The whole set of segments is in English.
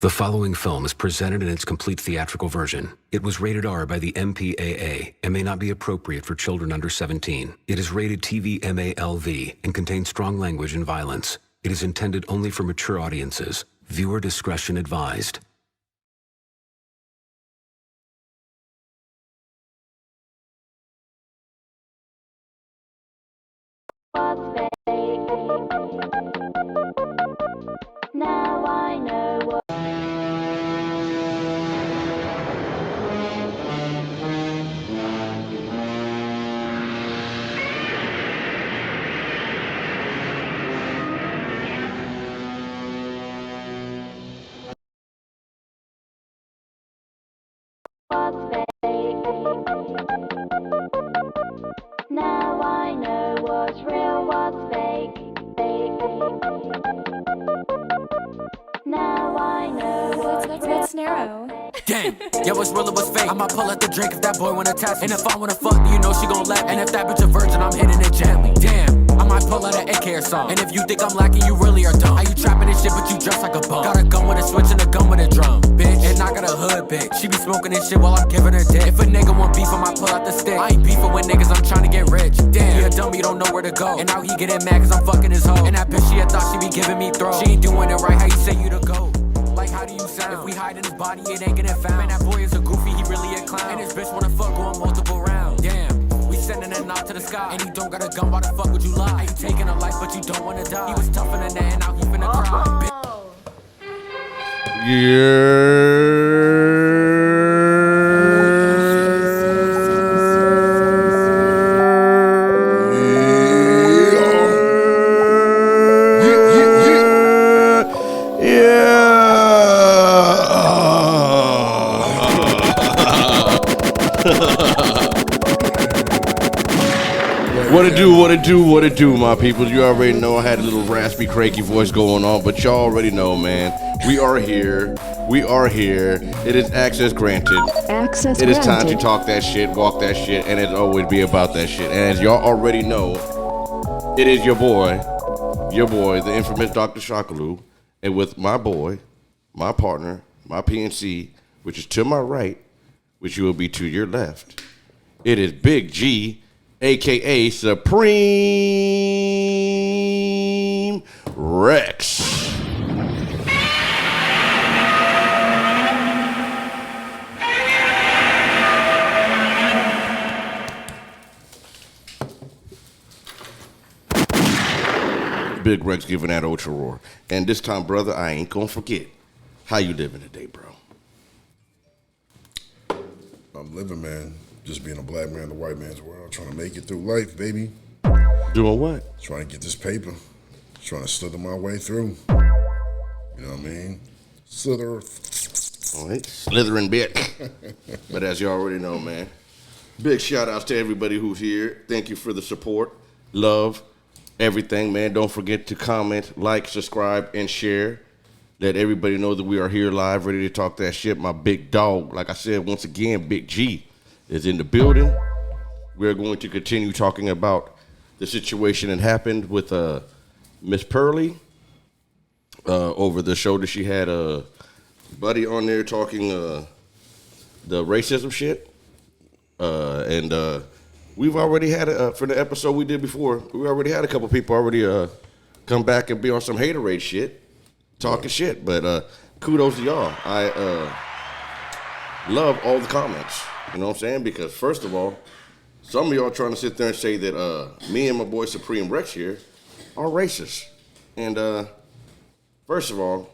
The following film is presented in its complete theatrical version. It was rated R by the MPAA and may not be appropriate for children under 17. It is rated TV MALV and contains strong language and violence. It is intended only for mature audiences. Viewer discretion advised. Now I know what. Now I know what's real, what's fake. Now I know what's narrow. Damn, yeah, what's real or what's fake? I'ma pull out the drink if that boy wanna test me. And if I wanna fuck, you know she gon' let me. And if that bitch a virgin, I'm hitting it gently. Damn, I might pull out an AK or something. And if you think I'm lacking, you really are dumb. How you trapping this shit, but you dress like a bum? Got a gun with a switch and a gun with a drum, bitch. And I got a hood bitch. She be smoking this shit while I'm giving her dick. If a nigga want beef, I might pull out the stick. I ain't beefing with niggas, I'm trying to get rich. Damn, you a dumb, you don't know where to go. And now he getting mad cause I'm fucking his hoe. And that bitch, she had thought she be giving me throat. She ain't doing it right, how you say you the GOAT? Like, how do you sound? If we hide in his body, it ain't getting found. Man, that boy is a goofy, he really a clown. And his bitch wanna fuck going multiple rounds. Damn, we sending it out to the sky. And he don't got a gun, why the fuck would you lie? You taking a life, but you don't wanna die. He was tougher than that, and now he finna cry. What it do, my people? You already know I had a little raspy, cranky voice going on, but y'all already know, man. We are here. It is access granted. It is time to talk that shit, walk that shit, and it always be about that shit. And as y'all already know, it is your boy, the infamous Dr. Shockalou, and with my boy, my partner, my PNC, which is to my right, which you will be to your left. It is Big G, a.k.a. Supreme Rex. Big Rex giving that ultra roar. And this time, brother, I ain't gonna forget. How you living today, bro? I'm living, man. Just being a black man in the white man's world, trying to make it through life, baby. Doing what? Trying to get this paper. Trying to slither my way through. You know what I mean? Slither. All right, slithering bit. But as you already know, man, big shout outs to everybody who's here. Thank you for the support, love, everything, man. Don't forget to comment, like, subscribe, and share. Let everybody know that we are here live, ready to talk that shit. My big dog, like I said, once again, Big G is in the building. We're going to continue talking about the situation that happened with Miss Pearly over the show that she had a buddy on there talking the racism shit. And we've already had, for the episode we did before, we already had a couple people already come back and be on some haterade shit, talking shit. But kudos to y'all. I love all the comments. You know what I'm saying? Because first of all, some of y'all trying to sit there and say that me and my boy Supreme Rex here are racist. And first of all,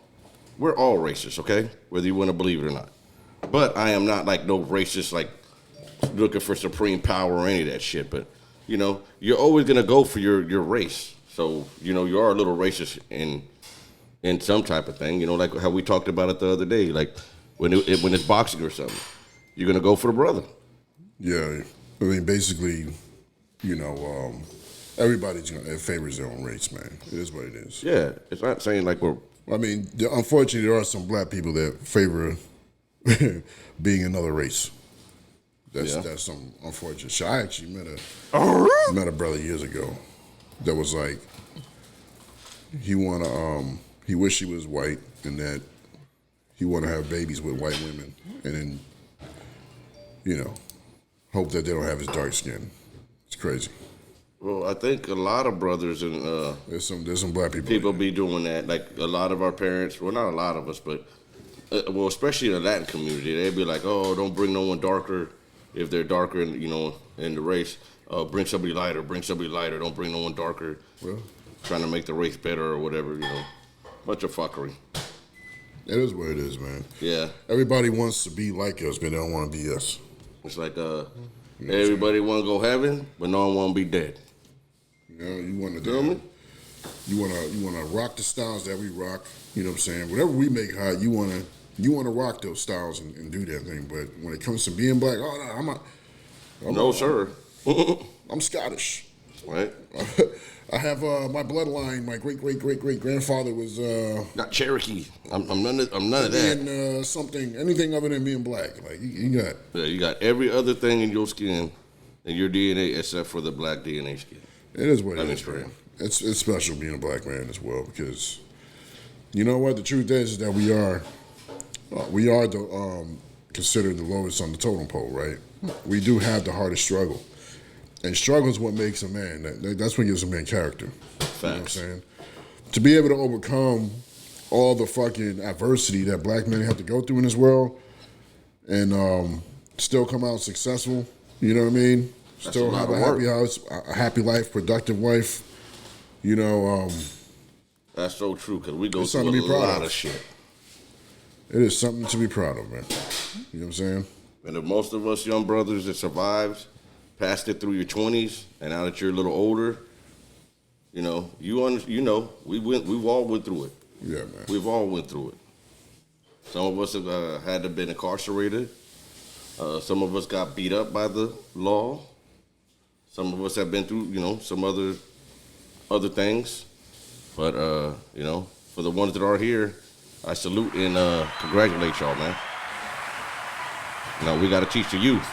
we're all racist, okay? Whether you want to believe it or not. But I am not like no racist, like looking for supreme power or any of that shit. But, you know, you're always going to go for your race. So, you know, you are a little racist in some type of thing. You know, like how we talked about it the other day. Like when it's boxing or something. You're going to go for the brother. Yeah. I mean, basically, you know, everybody favors their own race, man. It is what it is. Yeah. It's not saying like we're... I mean, unfortunately, there are some black people that favor being another race. That's some unfortunate shit. I actually met a brother years ago that was like, he wished he was white and that he want to have babies with white women, and then, you know, hope that they don't have his dark skin. It's crazy. Well, I think a lot of brothers and There's some black people. people be doing that. Like a lot of our parents, well, not a lot of us, but well, especially in the Latin community, they'd be like, "Oh, don't bring no one darker if they're darker, in, you know, in the race. Bring somebody lighter. Bring somebody lighter. Don't bring no one darker." Well, trying to make the race better or whatever, you know. Bunch of fuckery. it is what it is, man. Yeah. Everybody wants to be like us, but they don't want to be us. It's like everybody want to go heaven, but no one want to be dead. You know, you want to Feel me? You want to rock the styles that we rock. You know what I'm saying? Whatever we make hot, you want to rock those styles and do that thing. But when it comes to being black, oh no, No, sir. I'm Scottish. Right? I have my bloodline. My great grandfather was Not Cherokee. I'm none of that. being anything other than being black. Like you got. Yeah, you got every other thing in your skin, in your DNA, except for the black DNA skin. It is what it That is, is man. true. It's special being a black man as well, because you know what the truth is that we are considered the lowest on the totem pole, right? We do have the hardest struggle, and struggle is what makes a man. That's what gives a man character. Facts. You know what I'm saying? To be able to overcome all the fucking adversity that black men have to go through in this world, and still come out successful. You know what I mean? That's Still a lot have a of happy work. house, a happy life, productive wife. You know, That's so true, because we go It's through something a to be proud lot of. of shit. it is something to be proud of, man. You know what I'm saying? And if most of us young brothers that survived, passed it through your 20s, and now that you're a little older, you know, we've all went through it. Yeah, man. We've all went through it. Some of us have had to been incarcerated. Some of us got beat up by the law. Some of us have been through, you know, some other things. But you know, for the ones that are here, I salute and congratulate y'all, man. Now we got to teach the youth.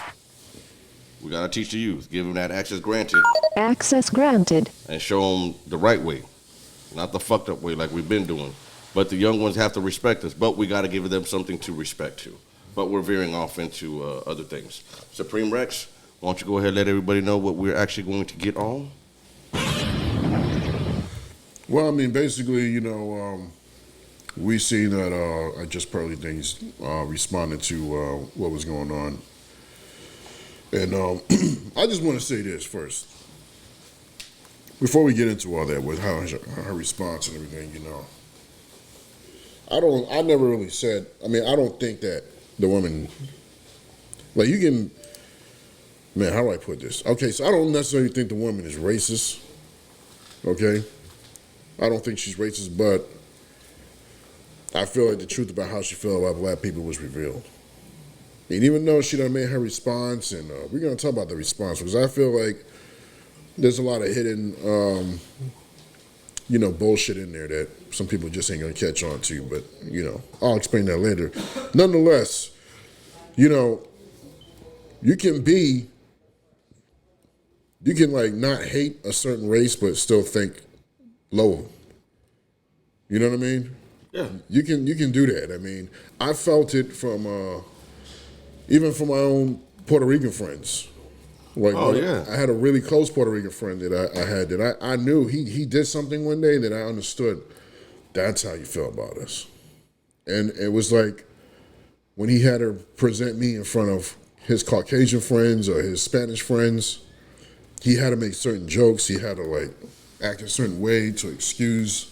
We got to teach the youth, give them that access granted, Access granted. and show them the right way, not the fucked up way like we've been doing. But the young ones have to respect us, but we got to give them something to respect to. But we're veering off into other things. Supreme Rex, why don't you go ahead and let everybody know what we're actually going to get on? Well, I mean, basically, you know, we seen that I just Pearly Things responded to what was going on. And I just want to say this first. Before we get into all that with how her response and everything, you know, I never really said, I don't think that the woman, like you can, man, how do I put this? Okay, so I don't necessarily think the woman is racist, okay? I don't think she's racist, but I feel like the truth about how she felt about black people was revealed. And even though she done made her response, and we're going to talk about the response, because I feel like there's a lot of hidden, you know, bullshit in there that some people just ain't going to catch on to, but, you know, I'll explain that later. Nonetheless, you know, you can like not hate a certain race, but still think low of them. You know what I mean? Yeah. You can do that. I mean, I felt it from even from my own Puerto Rican friends. Like, I had a really close Puerto Rican friend that I had that I knew he did something one day that I understood. That's how you feel about us. And it was like when he had her present me in front of his Caucasian friends or his Spanish friends, he had to make certain jokes. He had to like act a certain way to excuse,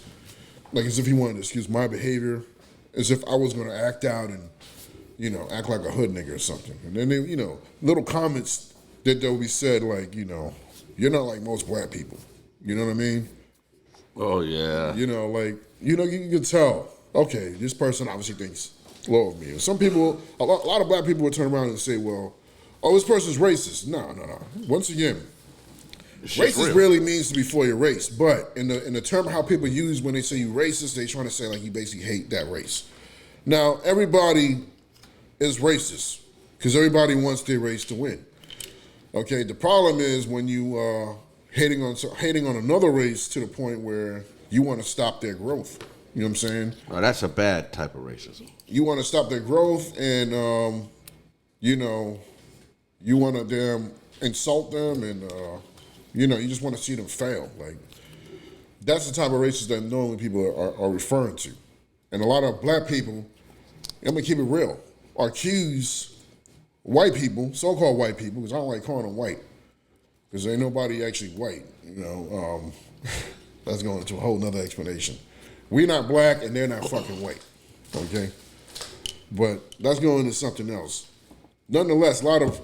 like as if he wanted to excuse my behavior, as if I was going to act out and, you know, act like a hood nigga or something. And then, they, you know, little comments that they'll be said like, you know, you're not like most black people. You know what I mean? Oh, yeah. You know, like, you know, you can tell, okay, this person obviously thinks low of me. And some people, a lot of black people would turn around and say, well, oh, this person's racist. No. Once again, racist really means to be for your race. But in the term how people use when they say you racist, they trying to say like you basically hate that race. Now, everybody is racist because everybody wants their race to win. Okay, the problem is when you hating on another race to the point where you want to stop their growth. You know what I'm saying? Oh, that's a bad type of racism. You want to stop their growth, and you know, you want to damn insult them, and you know, you just want to see them fail. Like that's the type of racism that normally people are referring to, and a lot of black people. I'm gonna keep it real. Accuse white people, so-called white people, because I don't like calling them white, because ain't nobody actually white. You know, that's going into a whole nother explanation. We not black and they're not fucking white, okay? But that's going into something else. Nonetheless, a lot of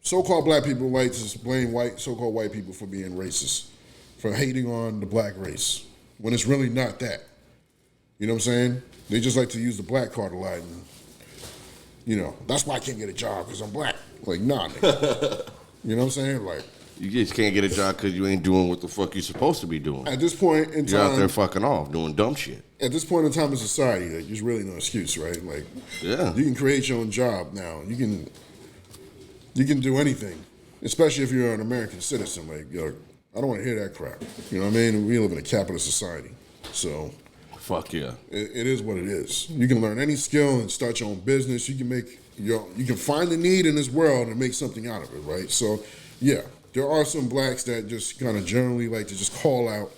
so-called black people like to blame so-called white people for being racist, for hating on the black race, when it's really not that. You know what I'm saying? They just like to use the black card a lot. And, you know, that's why I can't get a job, because I'm black. Like, nah, nigga. You know what I'm saying? Like, you just can't get a job because you ain't doing what the fuck you supposed to be doing. At this point in time, you're out there fucking off doing dumb shit. At this point in time in society, like, there's really no excuse, right? Like, yeah, you can create your own job now. You can do anything, especially if you're an American citizen. Like, yo, I don't want to hear that crap. You know what I mean? We live in a capitalist society, so fuck yeah, it is what it is. You can learn any skill and start your own business. You can find the need in this world and make something out of it, right? So, yeah. There are some blacks that just kind of generally like to just call out,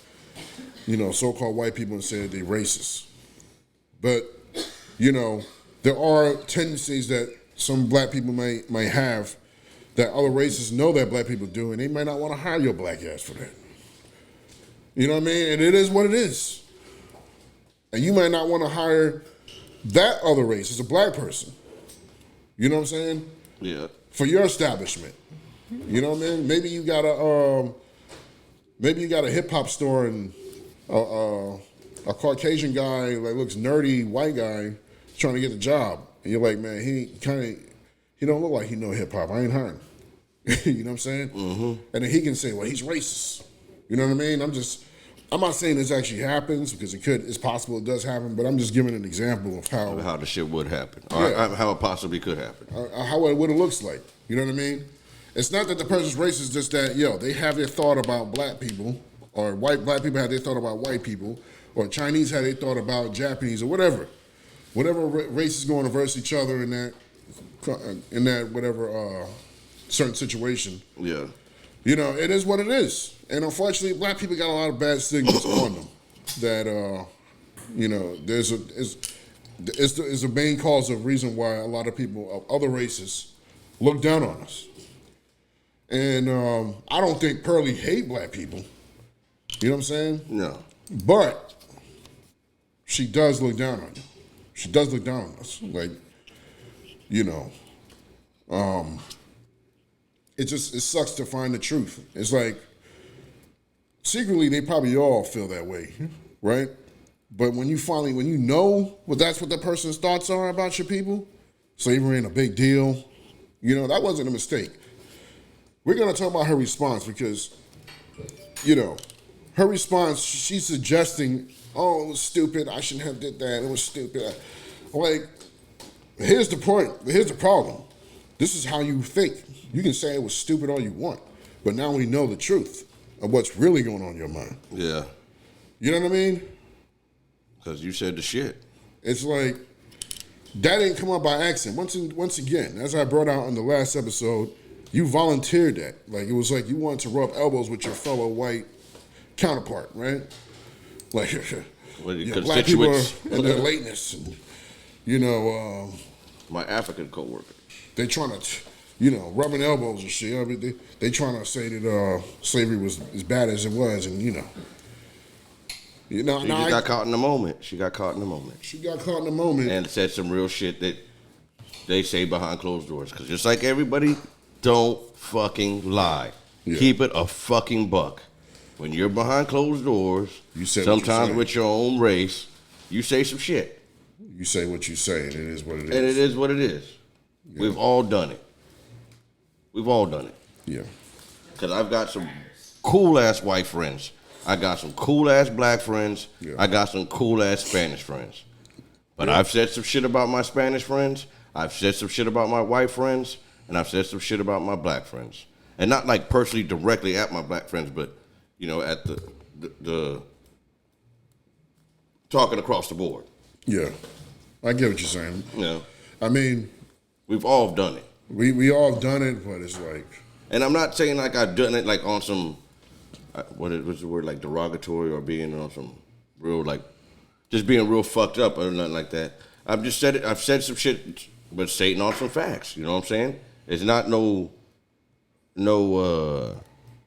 you know, so-called white people and say that they're racist. But, you know, there are tendencies that some black people might have that other races know that black people do, and they might not want to hire your black ass for that. You know what I mean? And it is what it is. And you might not want to hire that other race as a black person. You know what I'm saying? Yeah. For your establishment. You know what I mean? Maybe you got a hip hop store and a Caucasian guy like looks nerdy white guy trying to get the job, and you're like, man, he don't look like he know hip hop. I ain't hiring. You know what I'm saying? Mm-hmm. And then he can say, well, he's racist. You know what I mean? I'm not saying this actually happens, because it's possible it does happen, but I'm just giving an example of how the shit would happen, or how it possibly could happen, what it looks like. You know what I mean? It's not that the person's racist, just that, they have their thought about black people, or black people have their thought about white people, or Chinese have their thought about Japanese, or whatever. Whatever races go on versus each other in that whatever certain situation. Yeah. You know, it is what it is. And unfortunately, black people got a lot of bad stigmas on them that, you know, it's the main cause of reason why a lot of people of other races look down on us. And I don't think Pearlie hate black people. You know what I'm saying? No. But she does look down on you. She does look down on us. Like, you know, it sucks to find the truth. It's like, secretly, they probably all feel that way, right? But when you know that's what the person's thoughts are about your people, slavery ain't a big deal, you know, that wasn't a mistake. We're going to talk about her response because, you know, her response, she's suggesting, oh, it was stupid, I shouldn't have did that, it was stupid. Like, here's the point, here's the problem. This is how you think. You can say it was stupid all you want, but now we know the truth of what's really going on in your mind. Yeah. You know what I mean? Because you said the shit. It's like, that didn't come up by accident. Once again, as I brought out on the last episode, you volunteered that. Like, it was like you wanted to rub elbows with your fellow white counterpart, right? Like, black people and their lateness. And, you know, my African coworker. They trying to, you know, rubbing elbows and shit. I mean, they trying to say that slavery was as bad as it was, and she got caught in the moment. She got caught in the moment. And said some real shit that they say behind closed doors. Because just like everybody, don't fucking lie. Yeah. Keep it a fucking buck. When you're behind closed doors, sometimes with your own race, you say some shit. You say what you say, and it is what it is. And it is what it is. Yeah. We've all done it. Yeah. Because I've got some cool-ass white friends. I got some cool-ass black friends. Yeah. I got some cool-ass Spanish friends. But I've said some shit about my Spanish friends. I've said some shit about my white friends. And I've said some shit about my black friends. And not like personally directly at my black friends, but, you know, at the talking across the board. Yeah, I get what you're saying. Yeah. I mean, We've all done it. we all done it, but it's like, And I'm not saying like I've done it like on some, what's the word, like derogatory or being on some real like, just being real fucked up or nothing like that. I've said some shit, but stating on some facts. You know what I'm saying? It's not no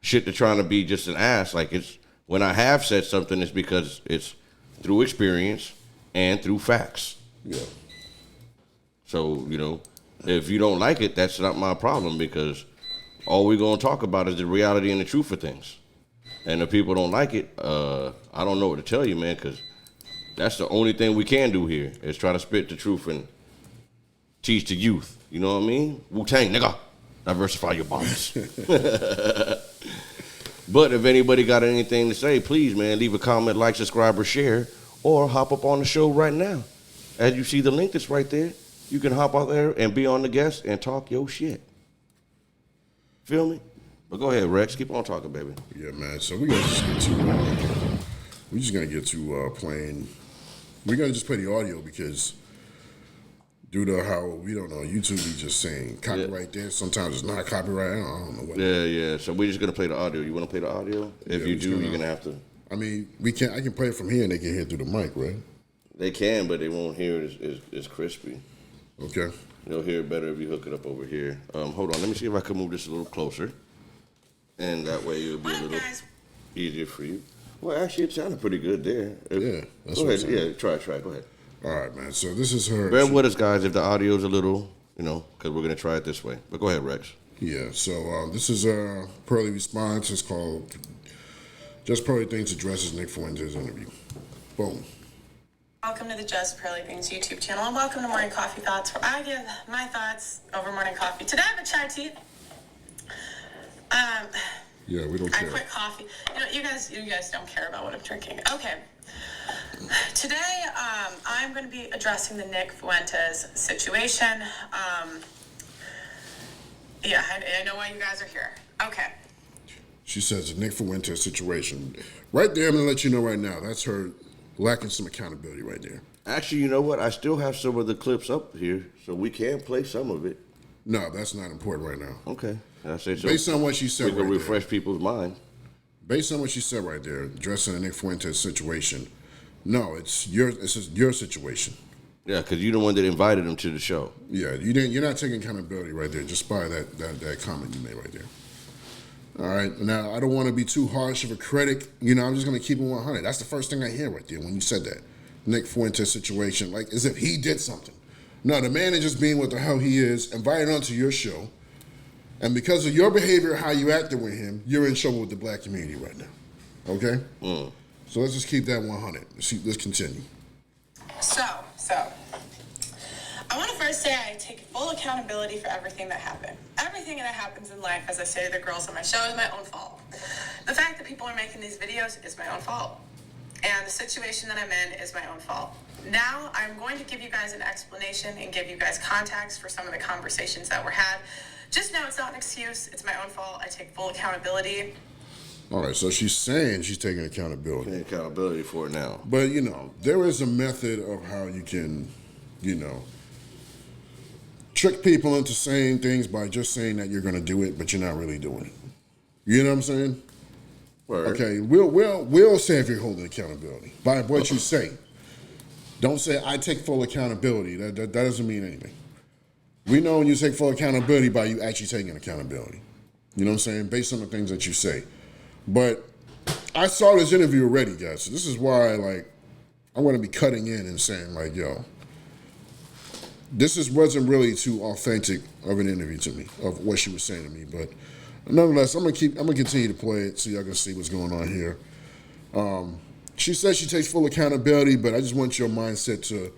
shit to trying to be just an ass. Like it's when I have said something, it's because it's through experience and through facts. yeah. So, you know, if you don't like it, that's not my problem because all we're going to talk about is the reality and the truth of things. And if people don't like it, I don't know what to tell you, man, because that's the only thing we can do here is try to spit the truth and teach the youth. You know what I mean? Wu-Tang, nigga. Diversify your bombs. But if anybody got anything to say, please, man, leave a comment, like, subscribe, or share, or hop up on the show right now. As you see the link that's right there, you can hop out there and be on the guest and talk your shit. Feel me? But go ahead, Rex. Keep on talking, baby. Yeah, man. So we're just gonna get to playing. We're gonna just play the audio because due to how we don't know YouTube be just saying copyright there. Sometimes it's not copyright. I don't know what. Yeah. So we're just gonna play the audio. You want to play the audio? If you do, you're gonna have to. I mean, we can. I can play it from here, and they can hear it through the mic, right? They can, but they won't hear it as crispy. Okay. You'll hear it better if you hook it up over here. Hold on. Let me see if I can move this a little closer. And that way it'll be a little easier for you. Well, actually, it sounded pretty good there. Yeah. That's go what ahead. Yeah, try. Go ahead. All right, man. So this is her. Bear with us, guys, if the audio's a little, because we're going to try it this way. But go ahead, Rex. Yeah. So this is Pearly Response. It's called Just Pearly Things addresses Nick Fuentes' interview. Boom. Welcome to the Just Pearly Things YouTube channel, and welcome to Morning Coffee Thoughts, where I give my thoughts over morning coffee. Today I have a chai tea. Yeah, we don't I care. quit coffee. You guys don't care about what I'm drinking. Okay. Today, I'm going to be addressing the Nick Fuentes situation. Yeah, I know why you guys are here. Okay. She says the Nick Fuentes situation. Right there, I'm going to let you know right now. That's her lacking some accountability right there. Actually, you know what? I still have some of the clips up here, so we can play some of it. No, that's not important right now. Okay. I say so. Based on what she said we can right refresh people's mind. Based on what she said right there, addressing the Nick Fuentes situation, no, it's your situation. Yeah, because you're the one that invited him to the show. Yeah, you're not taking accountability right there, just by that comment you made right there. All right, now I don't want to be too harsh of a critic. I'm just going to keep it 100. That's the first thing I hear right there when you said that. Nick Fuentes situation, like as if he did something. No, the man is just being what the hell he is, invited onto your show. And because of your behavior, how you acted with him, you're in trouble with the black community right now. Okay? So let's just keep that 100. Let's continue. So, I want to first say I take full accountability for everything that happened. Everything that happens in life, as I say to the girls on my show, is my own fault. The fact that people are making these videos is my own fault. And the situation that I'm in is my own fault. Now, I'm going to give you guys an explanation and give you guys context for some of the conversations that were had. Just know it's not an excuse. It's my own fault. I take full accountability. All right, so she's saying she's taking accountability. Taking accountability for it now. But, there is a method of how you can, trick people into saying things by just saying that you're going to do it, but you're not really doing it. You know what I'm saying? Word. Okay, we'll say if you're holding accountability by what you say. Don't say I take full accountability. That doesn't mean anything. We know when you take full accountability by you actually taking accountability. You know what I'm saying? Based on the things that you say. But I saw this interview already, guys. So this is why, I want to be cutting in and saying, yo, this wasn't really too authentic of an interview to me, of what she was saying to me. But nonetheless, I'm gonna continue to play it so y'all can see what's going on here. She says she takes full accountability, but I just want your mindset to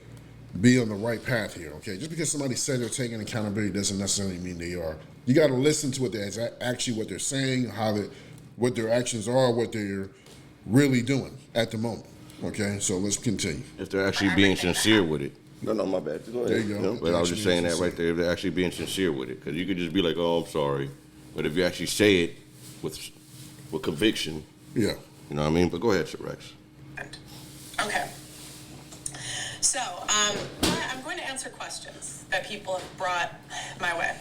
be on the right path here, okay? Just because somebody said they're taking accountability doesn't necessarily mean they are. You got to listen to what they're saying, what their actions are, what they're really doing at the moment, okay? So let's continue. If they're actually being sincere with it. No, my bad. Go ahead. There you go. But I was just saying that right there, if they're actually being sincere with it. Because you could just be like, oh, I'm sorry. But if you actually say it with conviction, Yeah. you know what I mean? But go ahead, Sir Rex. Okay. So, I'm going to answer questions that people have brought my way.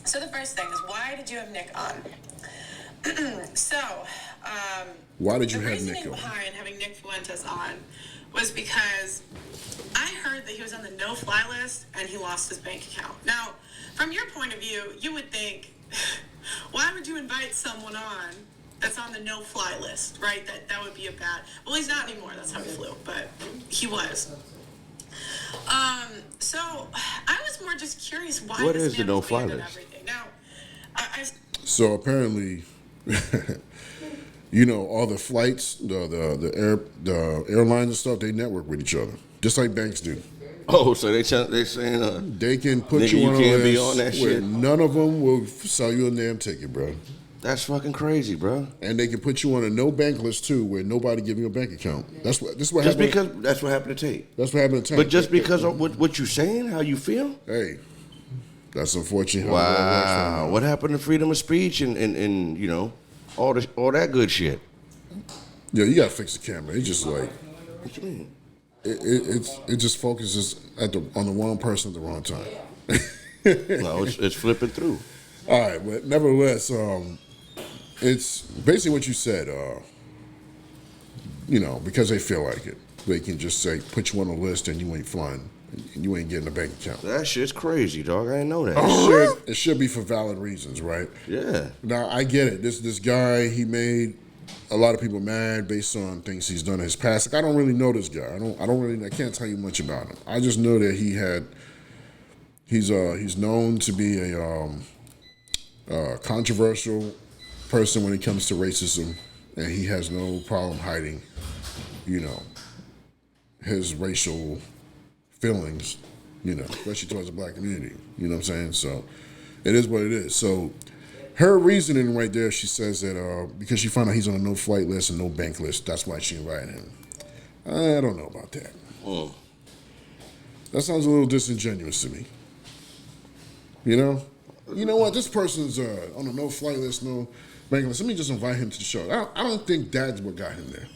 So the first thing is, why did you have Nick on? Why did you the have reasoning Nick on? behind having Nick Fuentes on was because I heard that he was on the no-fly list and he lost his bank account. Now, from your point of view, you would think, why would you invite someone on that's on the no-fly list, right? That would be a bad... Well, he's not anymore. That's how he flew, but he was. So I was more just curious why What this is the man was no-fly banned and list? everything. Now, I So apparently, you know, all the flights, the airlines and stuff, they network with each other, just like banks do. Oh, so they saying They can put nigga, you on you a can't be list on that where shit? none of them will sell you a damn ticket, bro. That's fucking crazy, bro. And they can put you on a no bank list too, where nobody give you a bank account. This is what Just happened. because that's what happened to Tate. That's what happened to Tank. But just because of what you saying, how you feel? Hey, that's unfortunate. How the world works right Wow. now. What happened to freedom of speech and you know, all that good shit? Yeah, you gotta fix the camera. It's just like What you mean? it just focuses on the wrong person at the wrong time. No, it's flipping through. All right, but nevertheless, it's basically what you said. You know, because they feel like it, they can just say put you on a list and you ain't flying, and you ain't getting a bank account. That shit's crazy, dog. I didn't know that. It should be for valid reasons, right? Yeah. Now I get it. This guy, he made a lot of people mad based on things he's done in his past. Like, I don't really know this guy. I can't tell you much about him. I just know that he's known to be a controversial person when it comes to racism, and he has no problem hiding, you know, his racial feelings, you know, especially towards the black community. You know what I'm saying? So it is what it is. So her reasoning right there, she says that because she found out he's on a no-flight list and no bank list, that's why she invited him. I don't know about that. That sounds a little disingenuous to me. You know what? This person's on a no-flight list, no bank list. Let me just invite him to the show. I don't think that's what got him there.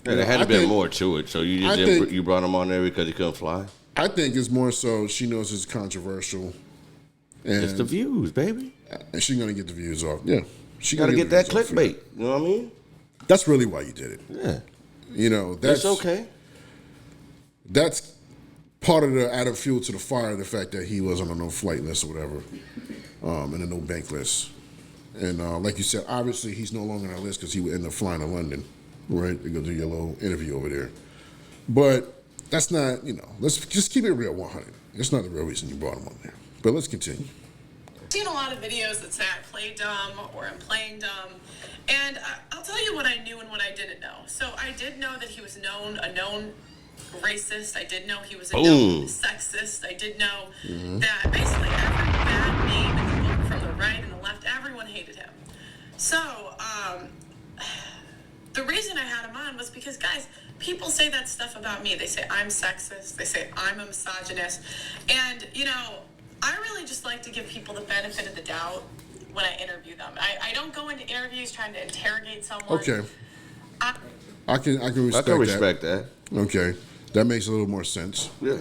Yeah, there had to be more to it. So you brought him on there because he couldn't fly? I think it's more so she knows it's controversial. And It's the views, baby. And she's gonna get the views off. Yeah, she Got to get that the views off. clickbait. You know what I mean? That's really why you did it. Yeah. You know, that's It's okay. That's part of the added fuel to the fire. The fact that he was on a no flight list or whatever, and a no bank list. And like you said, obviously he's no longer on our list because he would end up flying to London, right, to go do your little interview over there. But that's not, you know, let's just keep it real 100. It's not the real reason you brought him on there. But let's continue. I've seen a lot of videos that say I play dumb or I'm playing dumb. And I'll tell you what I knew and what I didn't know. So I did know that he was a known racist. I did know he was a known sexist. I did know that basically every bad name in the book, from the right and the left, everyone hated him. So the reason I had him on was because, guys, people say that stuff about me. They say I'm sexist. They say I'm a misogynist. And, you know, I really just like to give people the benefit of the doubt when I interview them. I don't go into interviews trying to interrogate someone. Okay. I can respect that. Okay. That makes a little more sense. Yeah.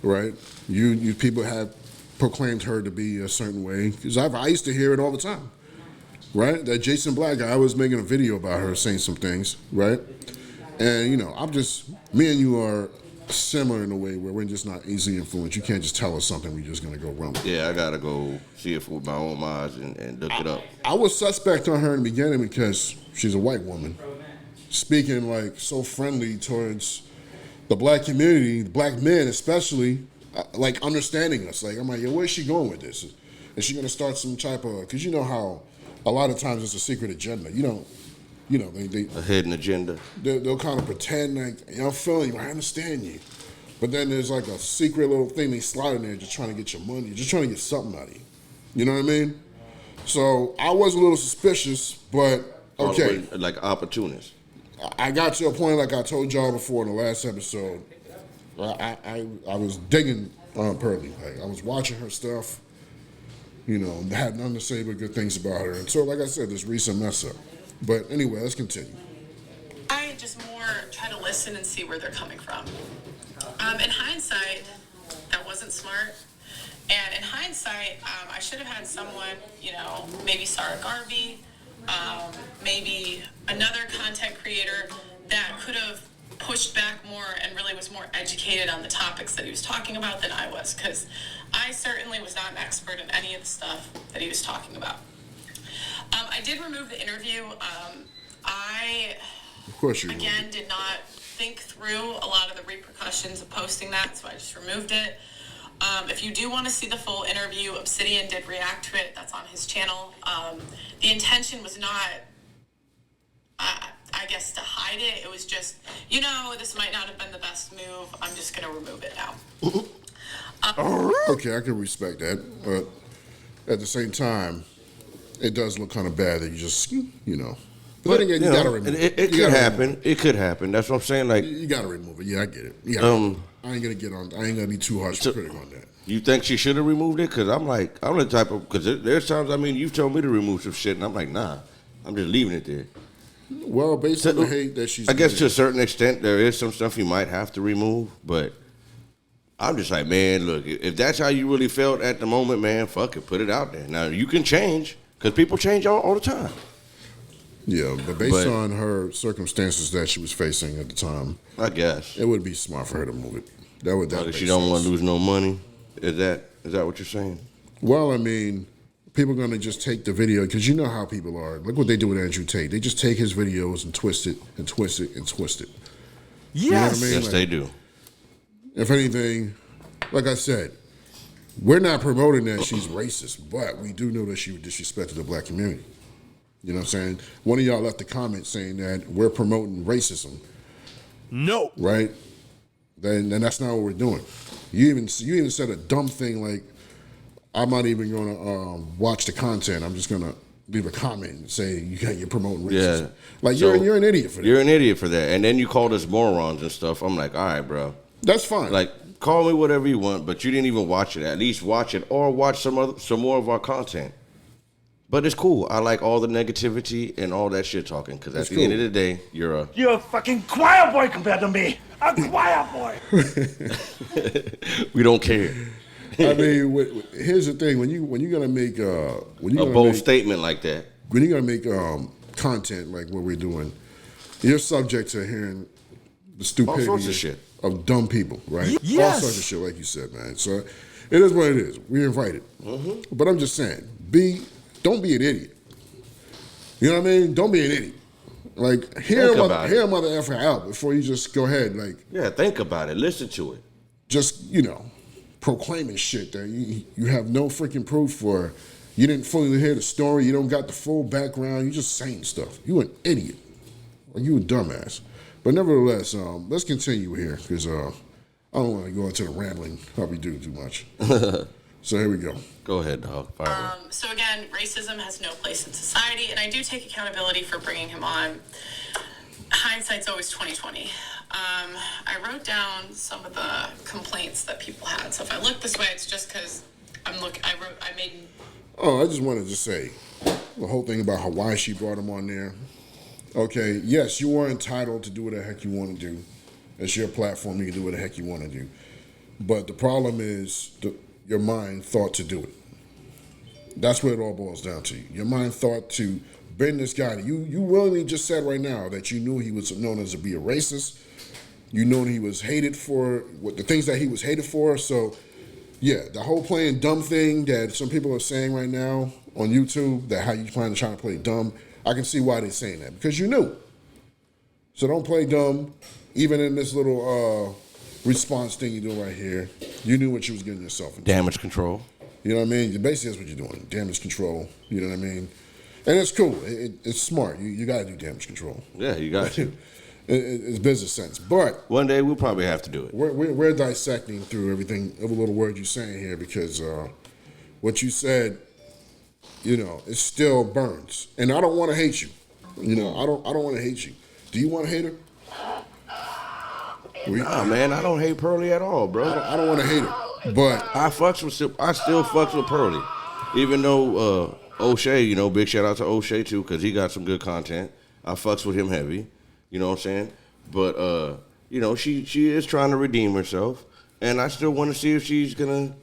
Right? You people have proclaimed her to be a certain way. Because I used to hear it all the time. Right? That Jason Black guy, I was making a video about her saying some things, right? And, you know, me and you are similar in a way where we're just not easily influenced. You can't just tell us something, we're just going to go run with it. Yeah, I got to go see it with my own eyes and look it up. I was suspect on her in the beginning because she's a white woman. Speaking like so friendly towards the black community, the black men especially, like understanding us. Like, I'm like, yo, where's she going with this? Is she going to start some type of, because you know how a lot of times it's a secret agenda. They A hidden agenda. they'll kind of pretend like, I'm feeling you, I understand you. But then there's like a secret little thing they slide in there just trying to get your money, just trying to get something out of you. You know what I mean? So I was a little suspicious, but okay. Like opportunist. I got to a point, like I told y'all before in the last episode, I was digging Pearlie. Like, I was watching her stuff, you know, had nothing to say but good things about her. And so, like I said, this recent mess up. But anyway, let's continue. I just more try to listen and see where they're coming from. In hindsight, that wasn't smart. And in hindsight, I should have had someone, maybe Sarah Garvey, maybe another content creator that could have pushed back more and really was more educated on the topics that he was talking about than I was, because I certainly was not an expert in any of the stuff that he was talking about. I did remove the interview. I, of course, again, did not think through a lot of the repercussions of posting that, so I just removed it. If you do want to see the full interview, Obsidian did react to it. That's on his channel. The intention was not, I guess, to hide it. It was just, this might not have been the best move. I'm just going to remove it now. Okay, I can respect that. But at the same time, it does look kind of bad that you just, But then again, you got to remove it. It could happen. It could happen. That's what I'm saying. Like, you got to remove it. Yeah, I get it. Yeah, I ain't gonna be too harsh critic on that. You think she should have removed it? Because I'm the type of, because there's times, you've told me to remove some shit, and I'm like, nah, I'm just leaving it there. Well, based on the hate that she's I guess to a certain extent, there is some stuff you might have to remove, but I'm just like, man, look, if that's how you really felt at the moment, man, fuck it, put it out there. Now, you can change, because people change all the time. Yeah, but based on her circumstances that she was facing at the time, I guess it would be smart for her to move it. That would she don't want to lose no money. Is that what you're saying? Well, people are going to just take the video, because you know how people are. Look what they do with Andrew Tate. They just take his videos and twist it and twist it and twist it. Yes, you know what I mean? Yes, they do. If anything, like I said, we're not promoting that she's racist, but we do know that she disrespected the black community. You know what I'm saying? One of y'all left a comment saying that we're promoting racism. No. Right? Then that's not what we're doing. You even said a dumb thing like, I'm not even going to watch the content. I'm just going to leave a comment and say you're promoting racism. Yeah. Like, so you're an idiot for that. You're an idiot for that. And then you called us morons and stuff. I'm like, all right, bro. That's fine. Like, call me whatever you want, but you didn't even watch it. At least watch it or watch some more of our content. But it's cool. I like all the negativity and all that shit talking, because at the end of the day, you're a fucking choir boy compared to me. A choir boy. We don't care. Here's the thing: when you're gonna make a bold statement like that, when you're gonna make content like what we're doing, you're subject to hearing the stupidity all sorts of shit of dumb people, right? Yes. All sorts of shit, like you said, man. So it is what it is. We're invited, but I'm just saying, don't be an idiot. You know what I mean? Don't be an idiot. Like, hear a mother effer out before you just go ahead. Like, yeah, think about it. Listen to it. Just, proclaiming shit that you have no freaking proof for. You didn't fully hear the story. You don't got the full background. You just saying stuff. You an idiot. Or you a dumbass. But nevertheless, let's continue here, because I don't want to go into the rambling. Probably do too much. So here we go. Go ahead, dog. Fire so again, racism has no place in society, and I do take accountability for bringing him on. Hindsight's always 20/20. I wrote down some of the complaints that people had. So if I look this way, it's just because I made. Oh, I just wanted to say the whole thing about why she brought him on there. Okay, yes, you are entitled to do what the heck you want to do. It's your platform. You can do what the heck you want to do. But the problem is your mind thought to do it. That's what it all boils down to. Your mind thought to bring this guy. You willingly just said right now that you knew he was known as to be a racist. You know he was hated for the things that he was hated for. So, yeah, the whole playing dumb thing that some people are saying right now on YouTube, that how you plan to try to play dumb, I can see why they're saying that, because you knew. So don't play dumb. Even in this little response thing you do right here, you knew what you was getting yourself into. Damage control. You know what I mean? Basically, that's what you're doing. Damage control. You know what I mean? And it's cool. It's smart. You got to do damage control. Yeah, you got to. It's business sense. But one day we'll probably have to do it. We're dissecting through everything, every little word you're saying here, because what you said, it still burns. And I don't want to hate you. I don't want to hate you. Do you want to hate her? Nah, man, I don't hate Pearly at all, bro. I don't want to hate her. But I still fucks with Pearly, even though O'Shea, big shout out to O'Shea too, because he got some good content. I fucks with him heavy, you know what I'm saying? But you know, she is trying to redeem herself, and I still want to see if she's gonna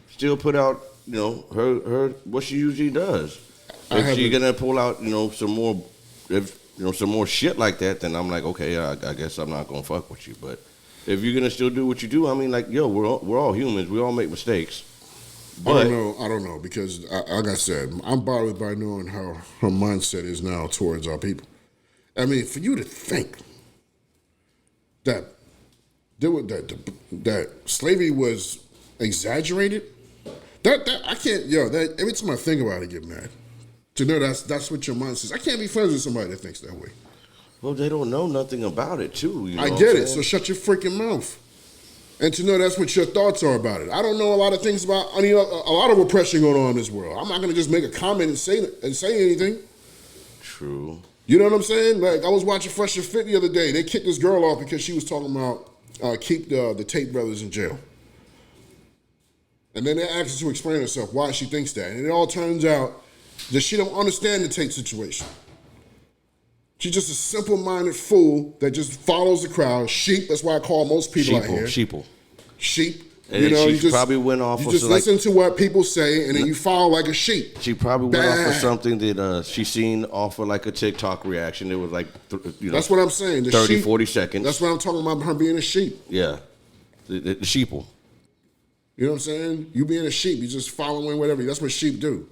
still put out, you know, her what she usually does. If she's gonna pull out, you know, some more shit like that, then I'm like, okay, I guess I'm not gonna fuck with you. But if you're gonna still do what you do, I mean, like, yo, we're all humans. We all make mistakes. But I don't know, because like I said, I'm bothered by knowing how her mindset is now towards our people. I mean, for you to think that slavery was exaggerated, that I can't. That every time I think about it, I get mad. To know that's what your mind says. I can't be friends with somebody that thinks that way. Well, they don't know nothing about it, too. You know I get it, so shut your freaking mouth. And to know that's what your thoughts are about it. I don't know a lot of things about. I mean, a lot of oppression going on in this world. I'm not gonna just make a comment and say anything. True. You know what I'm saying? Like, I was watching Fresh and Fit the other day. They kicked this girl off because she was talking about keep the Tate brothers in jail. And then they asked her to explain herself why she thinks that. And it all turns out that she don't understand the Tate situation. She's just a simple-minded fool that just follows the crowd. Sheep, that's why I call most people out here. Sheeple. Sheep. And you know, she you just probably went off. You just listen to what people say, and then you follow like a sheep. She probably went off of something that she seen off of like a TikTok reaction. It was like, that's what I'm saying. The 30, sheep, 40 seconds. That's what I'm talking about, her being a sheep. Yeah. The sheeple. You know what I'm saying? You being a sheep, you just following whatever. That's what sheep do.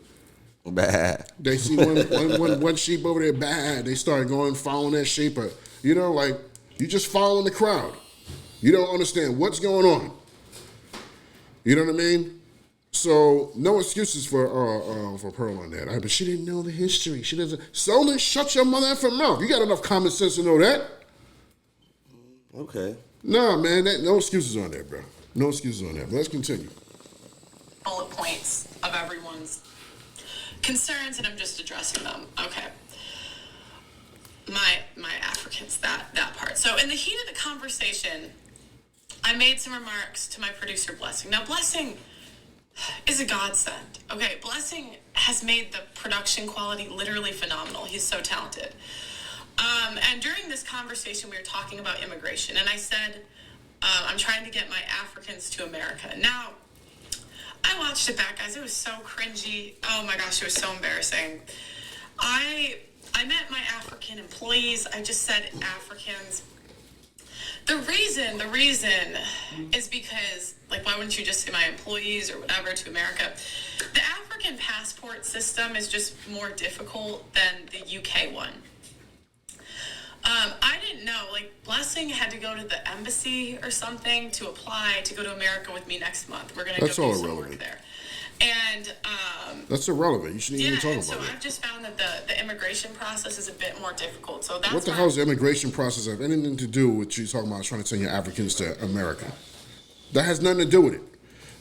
Bad. They see one sheep over there, bad. They start going, following that sheep. Or, you know, like, you just following the crowd. You don't understand what's going on. You know what I mean? So, no excuses for Pearl on that. But she didn't know the history. She doesn't. So then shut your mother effing mouth. You got enough common sense to know that. Okay. Nah, man, no excuses on that, bro. No excuses on that. But let's continue. Bullet points of everyone's concerns, and I'm just addressing them. Okay. My Africans, that part. So in the heat of the conversation, I made some remarks to my producer, Blessing. Now, Blessing is a godsend. Okay, Blessing has made the production quality literally phenomenal. He's so talented. And during this conversation, we were talking about immigration, and I said, I'm trying to get my Africans to America. Now, I watched it back, guys. It was so cringy. Oh my gosh, it was so embarrassing. I met my African employees. I just said Africans. The reason is because, like, why wouldn't you just say my employees or whatever to America? The African passport system is just more difficult than the UK one. I didn't know, like, Blessing had to go to the embassy or something to apply to go to America with me next month. We're going to go do some work there. And that's irrelevant. You shouldn't even talk about so it. I've just found that the immigration process is a bit more difficult. So that's what the hell does the immigration process have anything to do with you talking about trying to send your Africans to America? That has nothing to do with it.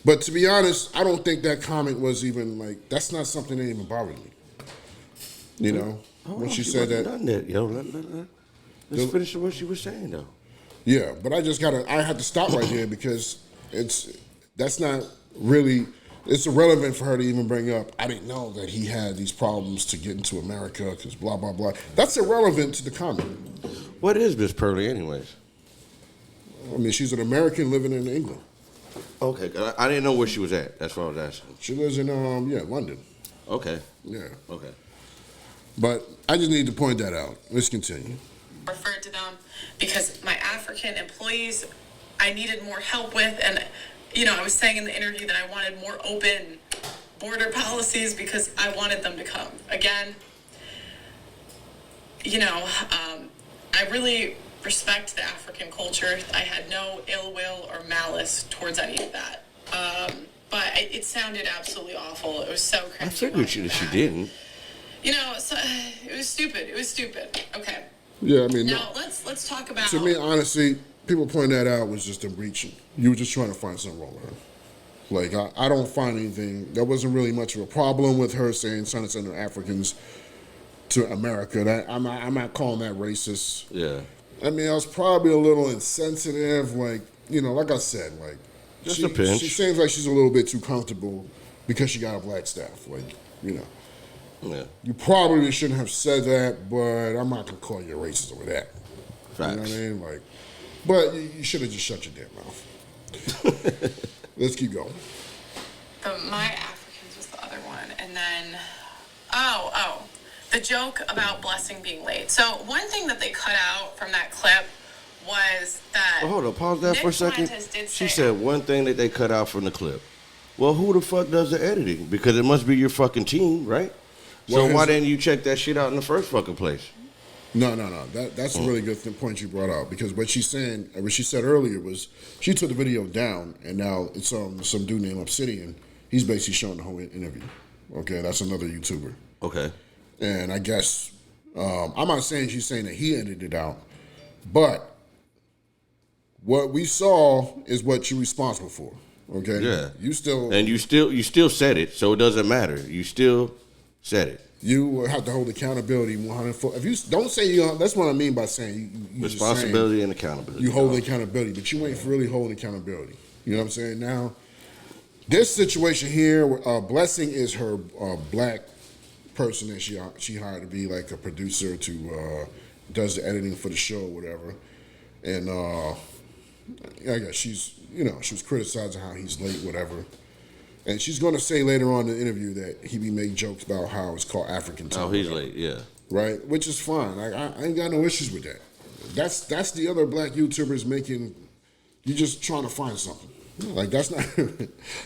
But to be honest, I don't think that comment was even like, that's not something that even bothered me. You know, when she said that. Done that, yo. Let's finish what she was saying, though. Yeah, but I had to stop right there because that's not really, it's irrelevant for her to even bring up, I didn't know that he had these problems to get into America because blah, blah, blah. That's irrelevant to the comment. What is Miss Pearly anyways? I mean, she's an American living in England. Okay, I didn't know where she was at. That's what I was asking. She lives in, London. Okay. Yeah. Okay. But I just need to point that out. Let's continue. Referred to them because my African employees I needed more help with, and I was saying in the interview that I wanted more open border policies because I wanted them to come. Again, I really respect the African culture. I had no ill will or malice towards any of that. But it sounded absolutely awful. It was so cringy. I figured she didn't. So it was stupid. It was stupid. Okay. Yeah, I mean. Now let's talk about. To me, honestly, people pointing that out was just a breach. You were just trying to find something wrong with her. Like, I don't find anything. There wasn't really much of a problem with her saying trying to send Africans to America. That I'm not calling that racist. Yeah. I mean, I was probably a little insensitive. Like, like I said, like just a pinch. She seems like she's a little bit too comfortable because she got a black staff. Like, Yeah. You probably shouldn't have said that, but I'm not gonna call you a racist over that. You know what I mean? Like, but you should have just shut your damn mouth. Let's keep going. My Africans was the other one. And then, the joke about Blessing being late. So one thing that they cut out from that clip was that... Hold on, pause that Nick for a second. She said one thing that they cut out from the clip. Well, who the fuck does the editing? Because it must be your fucking team, right? So why didn't you check that shit out in the first fucking place? No. That's a really good point you brought out, because what she said earlier was she took the video down, and now it's some dude named Obsidian. He's basically showing the whole interview. Okay, that's another YouTuber. Okay. And I guess I'm not saying she's saying that he edited it out, but what we saw is what you're responsible for. Okay. Yeah. You still said it, so it doesn't matter. You still said it. You have to hold accountability 100%. If you don't say that's what I mean by saying you responsibility and accountability. You hold accountability, but you ain't really holding accountability. You know what I'm saying? Now, this situation here, Blessing is her black person that she hired to be like a producer to does the editing for the show or whatever, and I guess she was criticizing how he's late, whatever. And she's going to say later on in the interview that he be making jokes about how it's called African time. Oh, he's late, yeah. Right? Which is fine. I ain't got no issues with that. That's the other black YouTubers making, you're just trying to find something. Like, that's not,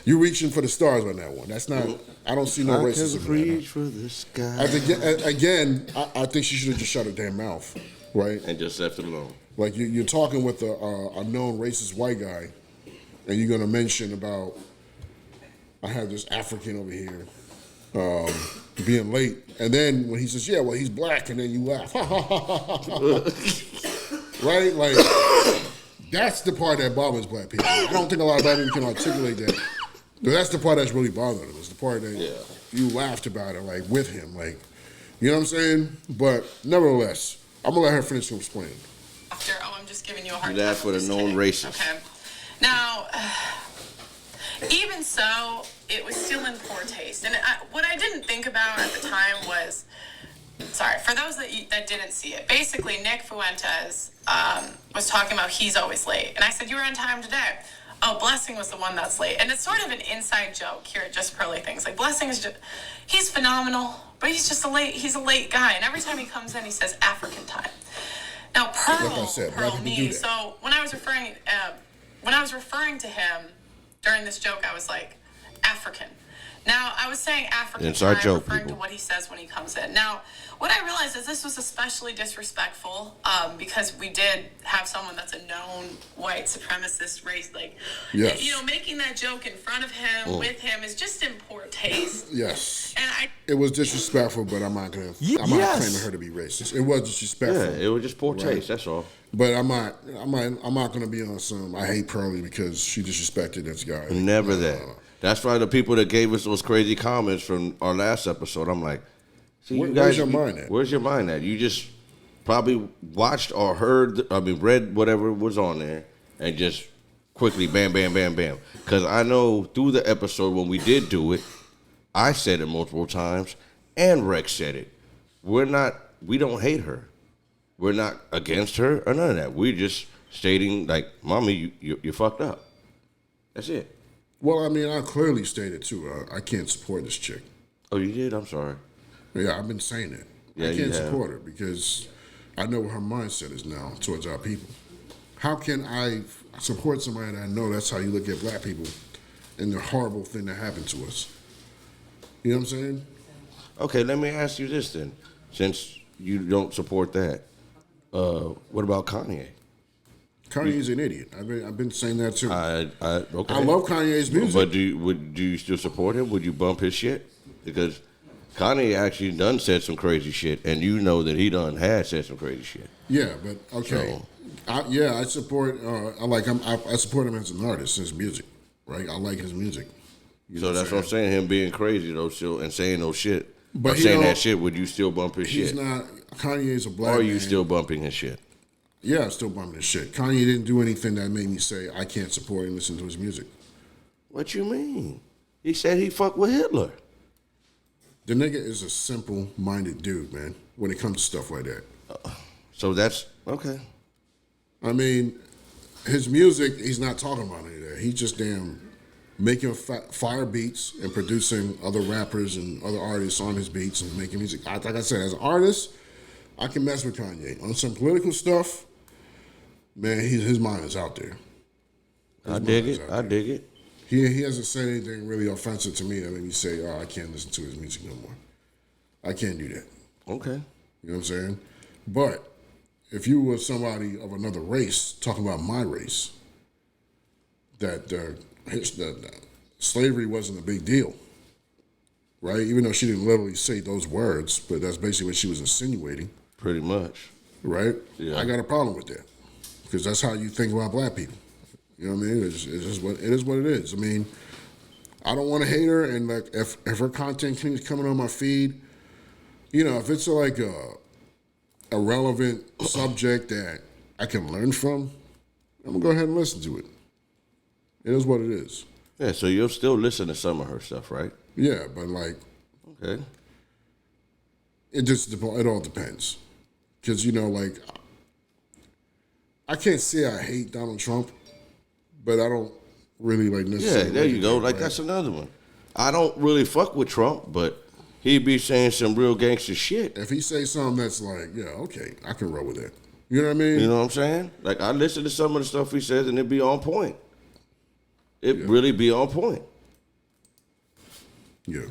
you're reaching for the stars on that one. That's not, I don't see no racism in that. Reach for the sky. I think she should have just shut her damn mouth, right? And just left it alone. Like, you're talking with a known racist white guy, and you're going to mention about, I have this African over here being late. And then when he says, yeah, well, he's black, and then you laugh. Right? Like, that's the part that bothers black people. I don't think a lot of black people can articulate that. But that's the part that's really bothering them. It's the part that you laughed about it, like, with him. Like, you know what I'm saying? But nevertheless, I'm going to let her finish explaining. I'm just giving you a hard time. You laughed for the known racist. Okay. Now... even so, it was still in poor taste. And what I didn't think about at the time was, sorry, for those that didn't see it, basically Nick Fuentes was talking about he's always late. And I said, you were on time today. Oh, Blessing was the one that's late. And it's sort of an inside joke here at Just Pearly Things. Like, Blessing is just, he's phenomenal, but he's just he's a late guy. And every time he comes in, he says African time. Now, Pearl me. So when I was referring to him, during this joke, I was like, African. Now, I was saying African inside time, joke, referring people. to what he says when he comes in. Now, what I realized is this was especially disrespectful because we did have someone that's a known white supremacist race. Like, making that joke in front of him, with him, is just in poor taste. Yes. And it was disrespectful, but I'm not claiming her to be racist. It was disrespectful. Yeah, it was just poor taste, that's all. But I'm not gonna be on some I hate Pearly because she disrespected this guy. Never that. That's why the people that gave us those crazy comments from our last episode, I'm like, see, where's your mind at? Where's your mind at? You just probably watched or read whatever was on there and just quickly bam, bam, bam, bam. Because I know through the episode when we did do it, I said it multiple times and Rex said it. We don't hate her. We're not against her or none of that. We're just stating, like, Mommy, you fucked up. That's it. Well, I mean, I clearly stated, too, I can't support this chick. Oh, you did? I'm sorry. Yeah, I've been saying that. Yeah, I can't support her because I know what her mindset is now towards our people. How can I support somebody that I know that's how you look at black people and the horrible thing that happened to us? You know what I'm saying? Okay, let me ask you this then. Since you don't support that, what about Kanye? Kanye's an idiot. I've been saying that too. Okay. I love Kanye's music. But do you still support him? Would you bump his shit? Because Kanye actually done said some crazy shit, and you know that he had said some crazy shit. Yeah, but okay. So, I support. I support him as an artist, his music. Right, I like his music. So that's what I'm saying. Him being crazy though, still and saying no shit. But saying that shit, would you still bump his shit? He's not. Kanye's a black. Or are you man. still bumping his shit? Yeah, I'm still bumping his shit. Kanye didn't do anything that made me say I can't support and listen to his music. What you mean? He said he fucked with Hitler. The nigga is a simple-minded dude, man, when it comes to stuff like that. So that's, okay. I mean, his music, he's not talking about any of that. He's just making fire beats and producing other rappers and other artists on his beats and making music. Like I said, as an artist, I can mess with Kanye. On some political stuff, man, his mind is out there. I dig it. He hasn't said anything really offensive to me that made me say, I can't listen to his music no more. I can't do that. Okay. You know what I'm saying? But if you were somebody of another race talking about my race, that slavery wasn't a big deal, right? Even though she didn't literally say those words, but that's basically what she was insinuating. Pretty much. Right? Yeah. I got a problem with that because that's how you think about black people. You know what I mean? It's just what it is. I mean, I don't want to hate her, and like if her content keeps coming on my feed, you know, if it's like a relevant subject that I can learn from, I'm gonna go ahead and listen to it. It is what it is. Yeah, so you'll still listen to some of her stuff, right? Yeah, but like, okay, it all depends, because you know, like, I can't say I hate Donald Trump, but I don't really like necessarily. Yeah, there you go. Like, that's another one. I don't really fuck with Trump, but he be saying some real gangster shit. If he say something that's like, yeah, okay, I can roll with that. You know what I mean? You know what I'm saying? Like, I listen to some of the stuff he says, and it be on point. It really be on point. Yeah.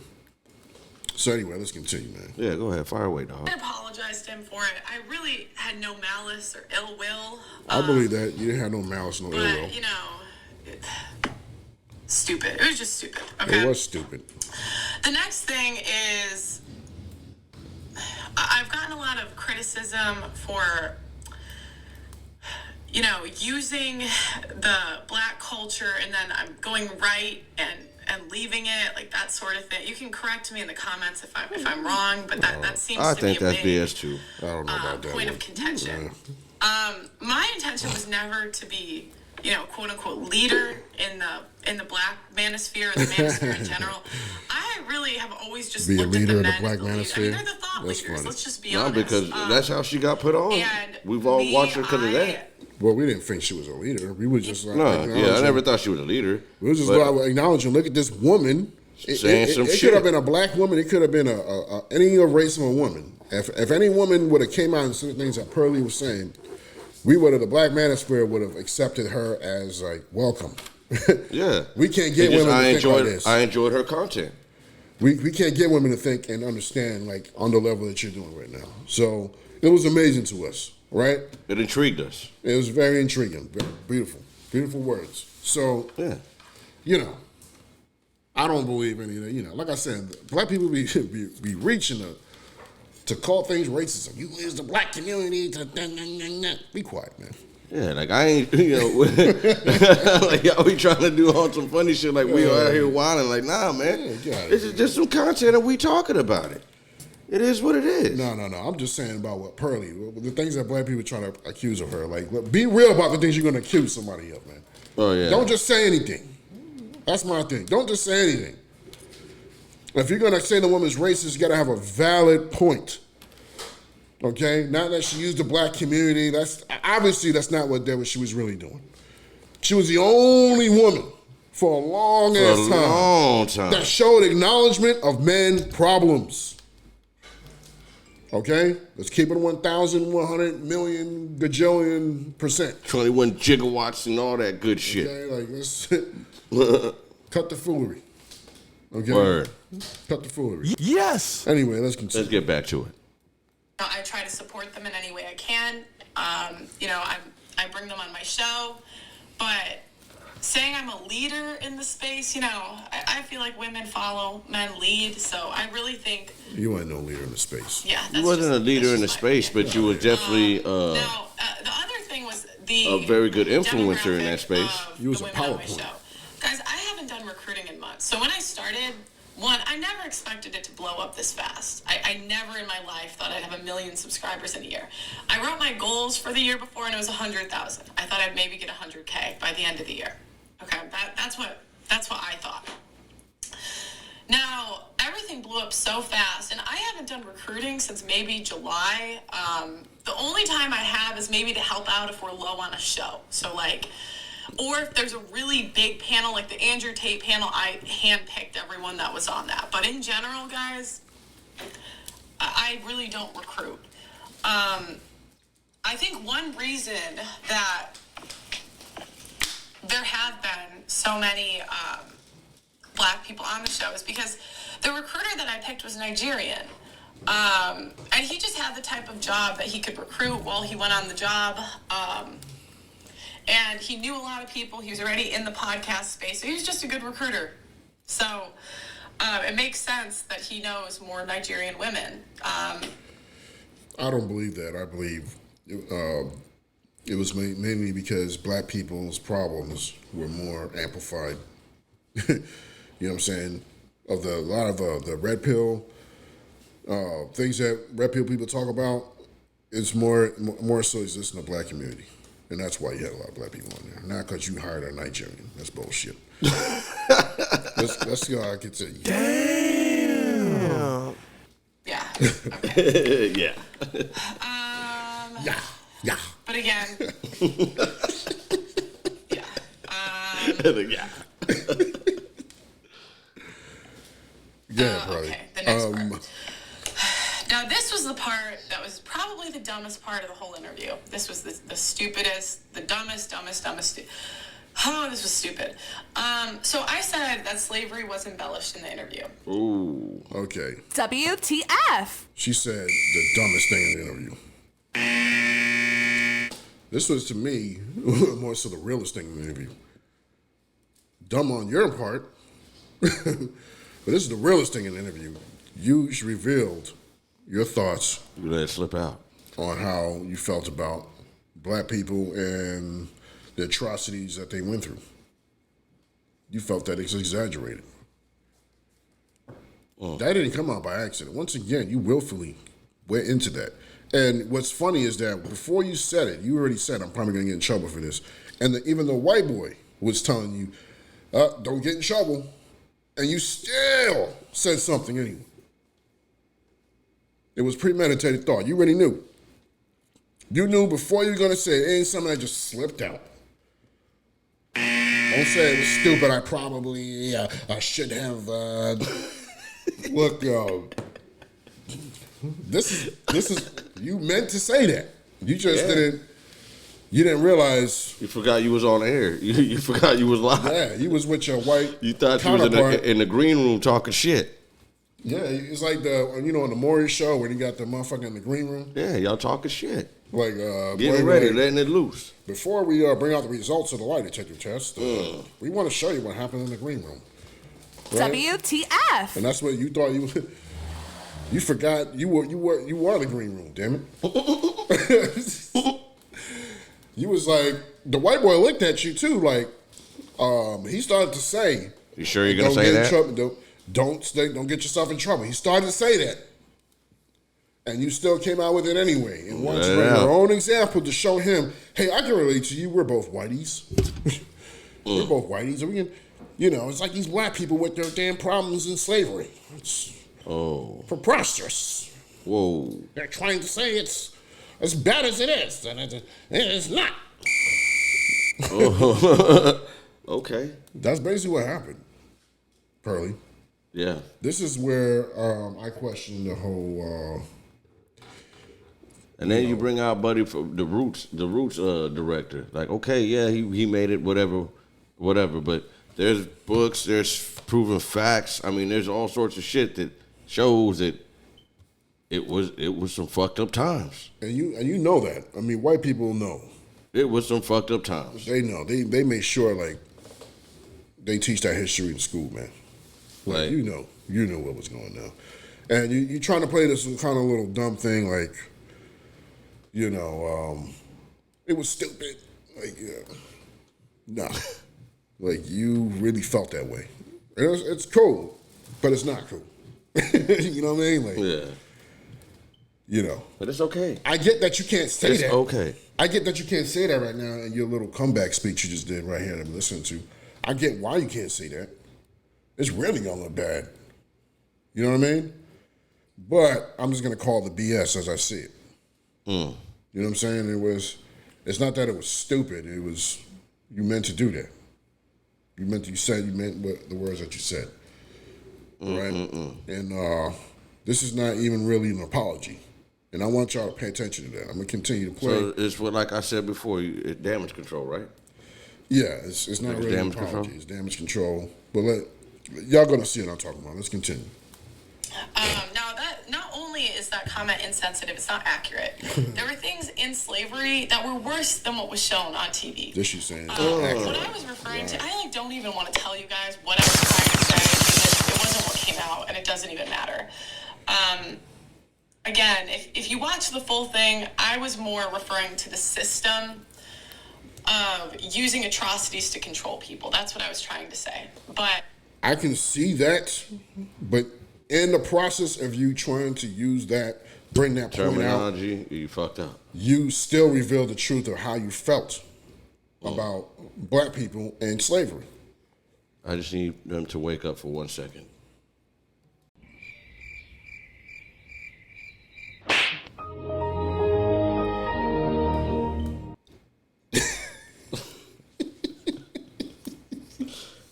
So anyway, let's continue, man. Yeah, go ahead. Fire away, dog. I apologize to him for it. I really had no malice or ill will. I believe that. You didn't have no malice, no ill will. But, you know, stupid. It was just stupid. Okay? It was stupid. The next thing is, I've gotten a lot of criticism for, you know, using the black culture and then I'm going right and leaving it, like that sort of thing. You can correct me in the comments if I'm wrong, but that seems to be a that's big BS too. I don't know about that point one. of contention. My intention was never to be, you know, quote unquote leader in the black manosphere, or the manosphere in general. I really have always just be a looked leader at the in the men black as the leaders. I mean, manosphere? they're the thought That's leaders. funny. Let's just be No, honest. because that's how she got put on. And We've all watched her because of that. Well, we didn't think she was a leader. We were just like, No, yeah, I never thought she was a leader. We were just acknowledging, look at this woman. Saying some it shit. could have been a black woman. It could have been any race of a woman. If any woman would have came out and said things that Pearlie was saying, we would have, the black manosphere would have accepted her as like, welcome. Yeah. We can't get women to think like this. I enjoyed her content. We can't get women to think and understand like on the level that you're doing right now. So it was amazing to us, right? It intrigued us. It was very intriguing. Beautiful. Beautiful words. So, Yeah. you know, I don't believe any of that. You know, like I said, black people be reaching to call things racism. You use the black community to be quiet, man. Yeah, like I ain't, you know, like y'all be trying to do all some funny shit like we out here wilding. Like, nah, man, this is just some content and we talking about it. It is what it is. No. I'm just saying about what Pearlie, the things that black people try to accuse of her. Like, look, be real about the things you're going to accuse somebody of, man. Oh, yeah. Don't just say anything. That's my thing. Don't just say anything. If you're going to say the woman's racist, you got to have a valid point. Okay? Not that she used the black community. That's not what she was really doing. She was the only woman for a long time that showed acknowledgement of men problems. Okay? Let's keep it 1,100 million gajillion %. 21 gigawatts and all that good shit. Okay, like let's cut the foolery. Okay? Word. Cut the foolery. Yes. Anyway, let's continue. Let's get back to it. I try to support them in any way I can. You know, I bring them on my show, but saying I'm a leader in the space, you know, I feel like women follow, men lead, so I really think... You ain't no leader in the space. Yeah, You wasn't a leader in the space, but you were definitely the other thing was a very good influencer in that space. You was a PowerPoint. Guys, I haven't done recruiting in months, so when I started... I never expected it to blow up this fast. I never in my life thought I'd have 1 million subscribers in a year. I wrote my goals for the year before and it was 100,000. I thought I'd maybe get 100K by the end of the year. Okay, that's what I thought. Now, everything blew up so fast, and I haven't done recruiting since maybe July. The only time I have is maybe to help out if we're low on a show. So like, or if there's a really big panel, like the Andrew Tate panel, I handpicked everyone that was on that. But in general, guys, I really don't recruit. I think one reason that there have been so many black people on the show is because the recruiter that I picked was Nigerian. And he just had the type of job that he could recruit while he went on the job. And he knew a lot of people. He was already in the podcast space. So he was just a good recruiter. So it makes sense that he knows more Nigerian women. I don't believe that. I believe it was mainly because black people's problems were more amplified. You know what I'm saying? A lot of the red pill things that red pill people talk about is more so exists in the black community, and that's why you had a lot of black people on there. Not because you hired a Nigerian. That's bullshit. Let's see how I can tell you. Damn. Yeah. Okay. Yeah. Yeah. But again, yeah. Yeah. Yeah, probably. Okay, the next part. Now, this was the part that was probably the dumbest part of the whole interview. This was the stupidest, the dumbest. Oh, this was stupid. So I said that slavery was embellished in the interview. Ooh. Okay. WTF? She said the dumbest thing in the interview. This was, to me, more so the realest thing in the interview. Dumb on your part, but this is the realest thing in the interview. You revealed your thoughts. You let it slip out. On how you felt about black people and the atrocities that they went through. You felt that it's exaggerated. That didn't come out by accident. Once again, you willfully went into that. And what's funny is that before you said it, you already said, I'm probably going to get in trouble for this. And even the white boy was telling you, don't get in trouble. And you still said something anyway. It was premeditated thought. You already knew. You knew before you were going to say it. It ain't something that just slipped out. Don't say it was stupid. I probably I should have. Look, this is. You meant to say that. You just didn't. You didn't realize. You forgot you was on air. You forgot you was live. Yeah, you was with your white. You thought you was in the green room talking shit. Yeah, it's like on the Maury show when you got the motherfucker in the green room. Yeah, y'all talking shit. Like getting ready, letting it loose. Before we bring out the results of the lie detector test, we want to show you what happened in the green room. Right? WTF? And that's what you thought you. You forgot you were the green room. Damn it. You was like, the white boy looked at you too. Like, he started to say, "You sure you're gonna say that? Don't get yourself in trouble." He started to say that. And you still came out with it anyway. And wanted to bring your own example to show him, hey, I can relate to you. We're both whiteys. We're both whiteys. And we can, it's like these black people with their damn problems in slavery. It's preposterous. Whoa. They're trying to say it's as bad as it is. And it is not. Okay. That's basically what happened, Pearly. Yeah. This is where I question the whole... and then you bring out Buddy from the Roots director. Like, okay, yeah, he made it, whatever. But there's books, there's proven facts. I mean, there's all sorts of shit that shows that it was some fucked up times. And you know that. I mean, white people know. It was some fucked up times. They know. They made sure like they teach that history in school, man. Like you know what was going on. And you trying to play this kind of little dumb thing like, it was stupid. Like, nah. Like, you really felt that way. It's cool, but it's not cool. You know what I mean? Like, yeah. But it's okay. I get that you can't say that. It's okay. I get that you can't say that right now in your little comeback speech you just did right here that I'm listening to. I get why you can't say that. It's really gonna look bad. You know what I mean? But I'm just gonna call the BS as I see it. You know what I'm saying? It's not that it was stupid. It was, you meant to do that. You meant what the words that you said. Right? And this is not even really an apology. And I want y'all to pay attention to that. I'm gonna continue to play. So it's what, like I said before, it's damage control, right? Yeah, it's not really an apology. It's damage control. But y'all gonna see what I'm talking about. Let's continue. Now, that not only is that comment insensitive, it's not accurate. There were things in slavery that were worse than what was shown on TV. This she's saying. What I was referring to, I don't even want to tell you guys what I was trying to say because it wasn't what came out, and it doesn't even matter. Again, if you watch the full thing, I was more referring to the system of using atrocities to control people. That's what I was trying to say. But I can see that, but in the process of you trying to use that, bring that point out, terminology, you fucked up. You still reveal the truth of how you felt about black people and slavery. I just need them to wake up for 1 second.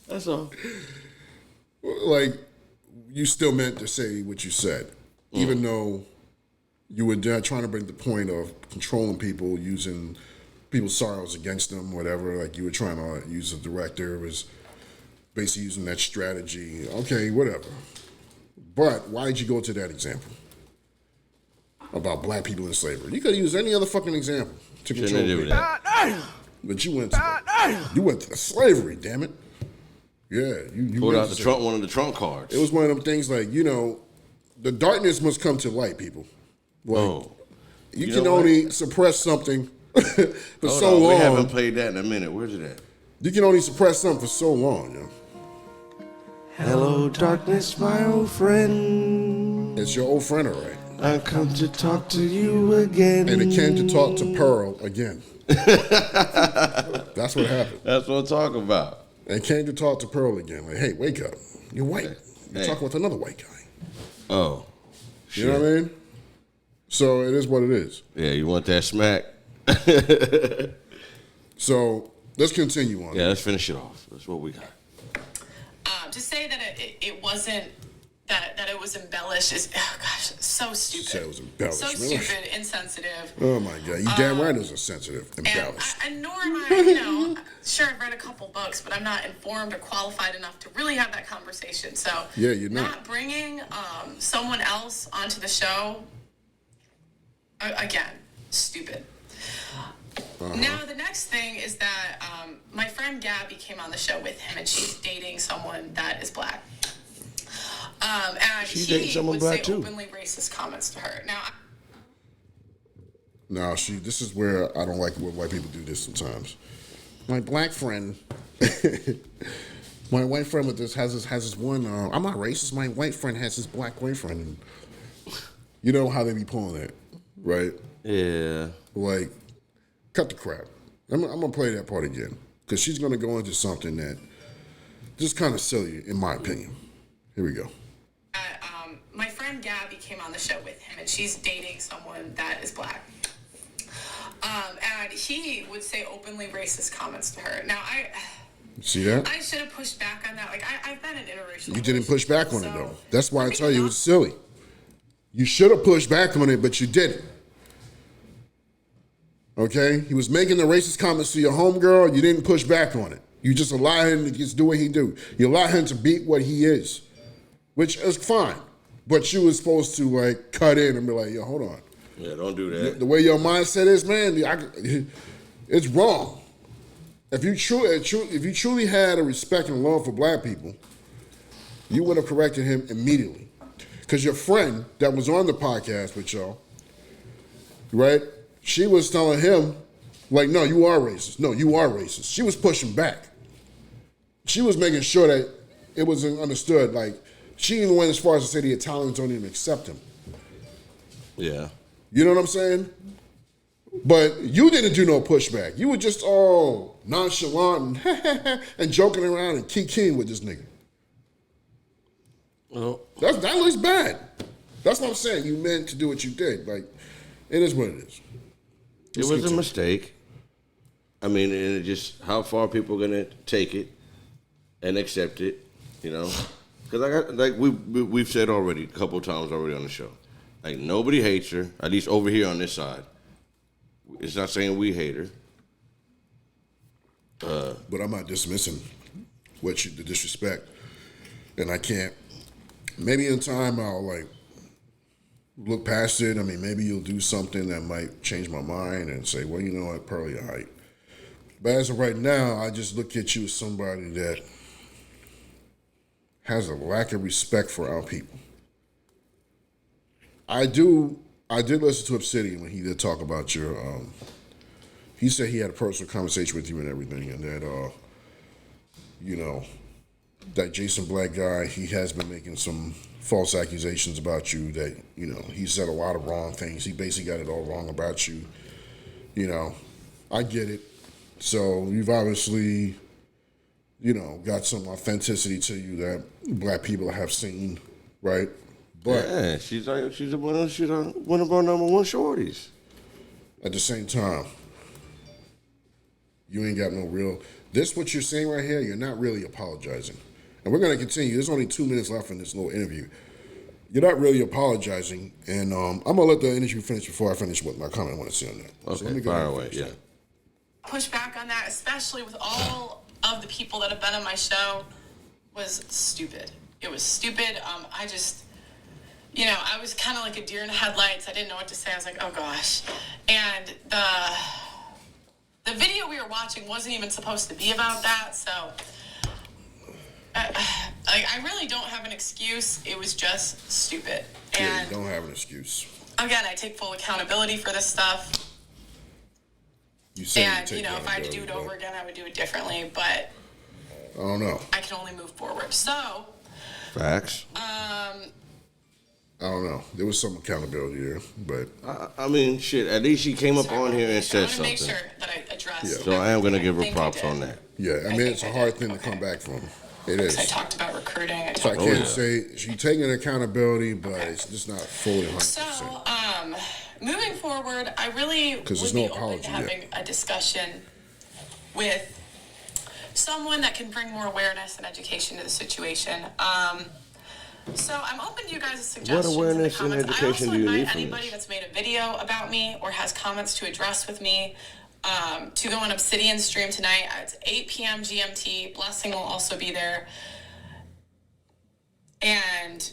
That's all. Like, you still meant to say what you said, even though you were trying to bring the point of controlling people, using people's sorrows against them, whatever. Like, you were trying to use a director, was basically using that strategy. Okay, whatever. But why did you go to that example about black people in slavery? You could have used any other fucking example to control people. But you went to slavery, damn it. Yeah, you pulled out one of the trump cards. It was one of them things like, the darkness must come to light, people. Like, you can only suppress something for so long. We haven't played that in a minute. Where's it at? You can only suppress something for so long, Hello, darkness, my old friend. It's your old friend, all right. I come to talk to you again. And it came to talk to Pearl again. That's what happened. That's what I'm talking about. And came to talk to Pearl again. Like, hey, wake up. You're white. You're talking with another white guy. Oh, shit. You know what I mean? So it is what it is. Yeah, you want that smack? So let's continue on. Yeah, let's finish it off. That's what we got. To say that it wasn't, that it was embellished is, oh gosh, so stupid. Said it was embellished. So stupid, insensitive. Oh my God, you damn right it was insensitive, embellished. And nor am I, sure I've read a couple books, but I'm not informed or qualified enough to really have that conversation. So yeah, you're not bringing someone else onto the show. Again, stupid. Now, the next thing is that my friend Gabby came on the show with him, and she's dating someone that is black. And he would say openly racist comments to her. Now, this is where I don't like when white people do this sometimes. My black friend, my white friend with this has this one. I'm not racist. My white friend has his black boyfriend. And you know how they be pulling it, right? Yeah. Like, cut the crap. I'm gonna play that part again because she's gonna go into something that just kind of silly, in my opinion. Here we go. My friend Gabby came on the show with him, and she's dating someone that is black. And he would say openly racist comments to her. Now, see that? I should have pushed back on that. Like, I've been in interracial. You didn't push back on it, though. That's why I tell you it's silly. You should have pushed back on it, but you didn't. Okay? He was making the racist comments to your homegirl. You didn't push back on it. You just allow him to just do what he do. You allow him to be what he is, which is fine. But you was supposed to, like, cut in and be like, yo, hold on. Yeah, don't do that. The way your mindset is, man, it's wrong. If you truly had a respect and love for black people, you would have corrected him immediately. Because your friend that was on the podcast with y'all, right, she was telling him, like, no, you are racist. No, you are racist. She was pushing back. She was making sure that it was understood. Like, she even went as far as to say the Italians don't even accept him. Yeah. You know what I'm saying? But you didn't do no pushback. You were just all nonchalant and joking around and kikiing with this nigga. Well, that looks bad. That's what I'm saying. You meant to do what you did. Like, it is what it is. It was a mistake. I mean, and it just how far people are gonna take it and accept it, you know? Because we've said already a couple of times already on the show, like nobody hates her. At least over here on this side, it's not saying we hate her. But I'm not dismissing the disrespect, and I can't. Maybe in time I'll like look past it. I mean, maybe you'll do something that might change my mind and say, well, you know what, probably all right. But as of right now, I just look at you as somebody that has a lack of respect for our people. I did listen to Obsidian when he did talk about your. He said he had a personal conversation with you and everything, and that you know, that Jason Black guy, he has been making some false accusations about you. That you know, he said a lot of wrong things. He basically got it all wrong about you. You know, I get it. So you've obviously, you know, got some authenticity to you that black people have seen, right? But yeah, she's one of our number one shorties. At the same time, you ain't got no real. This what you're saying right here. You're not really apologizing, and we're gonna continue. There's only 2 minutes left in this little interview. You're not really apologizing, and I'm gonna let the interview finish before I finish what my comment I want to say on that. Okay, so let me go fire ahead and away. finish that. Push back on that, especially with all of the people that have been on my show, was stupid. It was stupid. I just, you know, I was kind of like a deer in the headlights. I didn't know what to say. I was like, oh gosh. And the video we were watching wasn't even supposed to be about that. So I really don't have an excuse. It was just stupid. Yeah, And you don't have an excuse. again, I take full accountability for this stuff. You say And, you know, if I had to do it over again, I would do it differently. But I don't know. I can only move forward. So, Facts. I don't know. There was some accountability there, but I mean, shit. At least she came up on here and I said want to something. make sure that I address. Yeah. So I am gonna give her everything I props did. on that. yeah, I mean, it's a hard thing to come back from. It is. I talked about recruiting. So I can't say she's taking accountability, but it's just not fully 100%. So, moving forward, I really would 'Cause there's be no open apology to yet. having a discussion with someone that can bring more awareness and education to the situation. So I'm open to you guys' suggestions awareness in the and comments. education I do you also need invite from anybody this? that's made a video about me or has comments to address with me to go on Obsidian stream tonight. It's 8 p.m. GMT. Blessing will also be there. And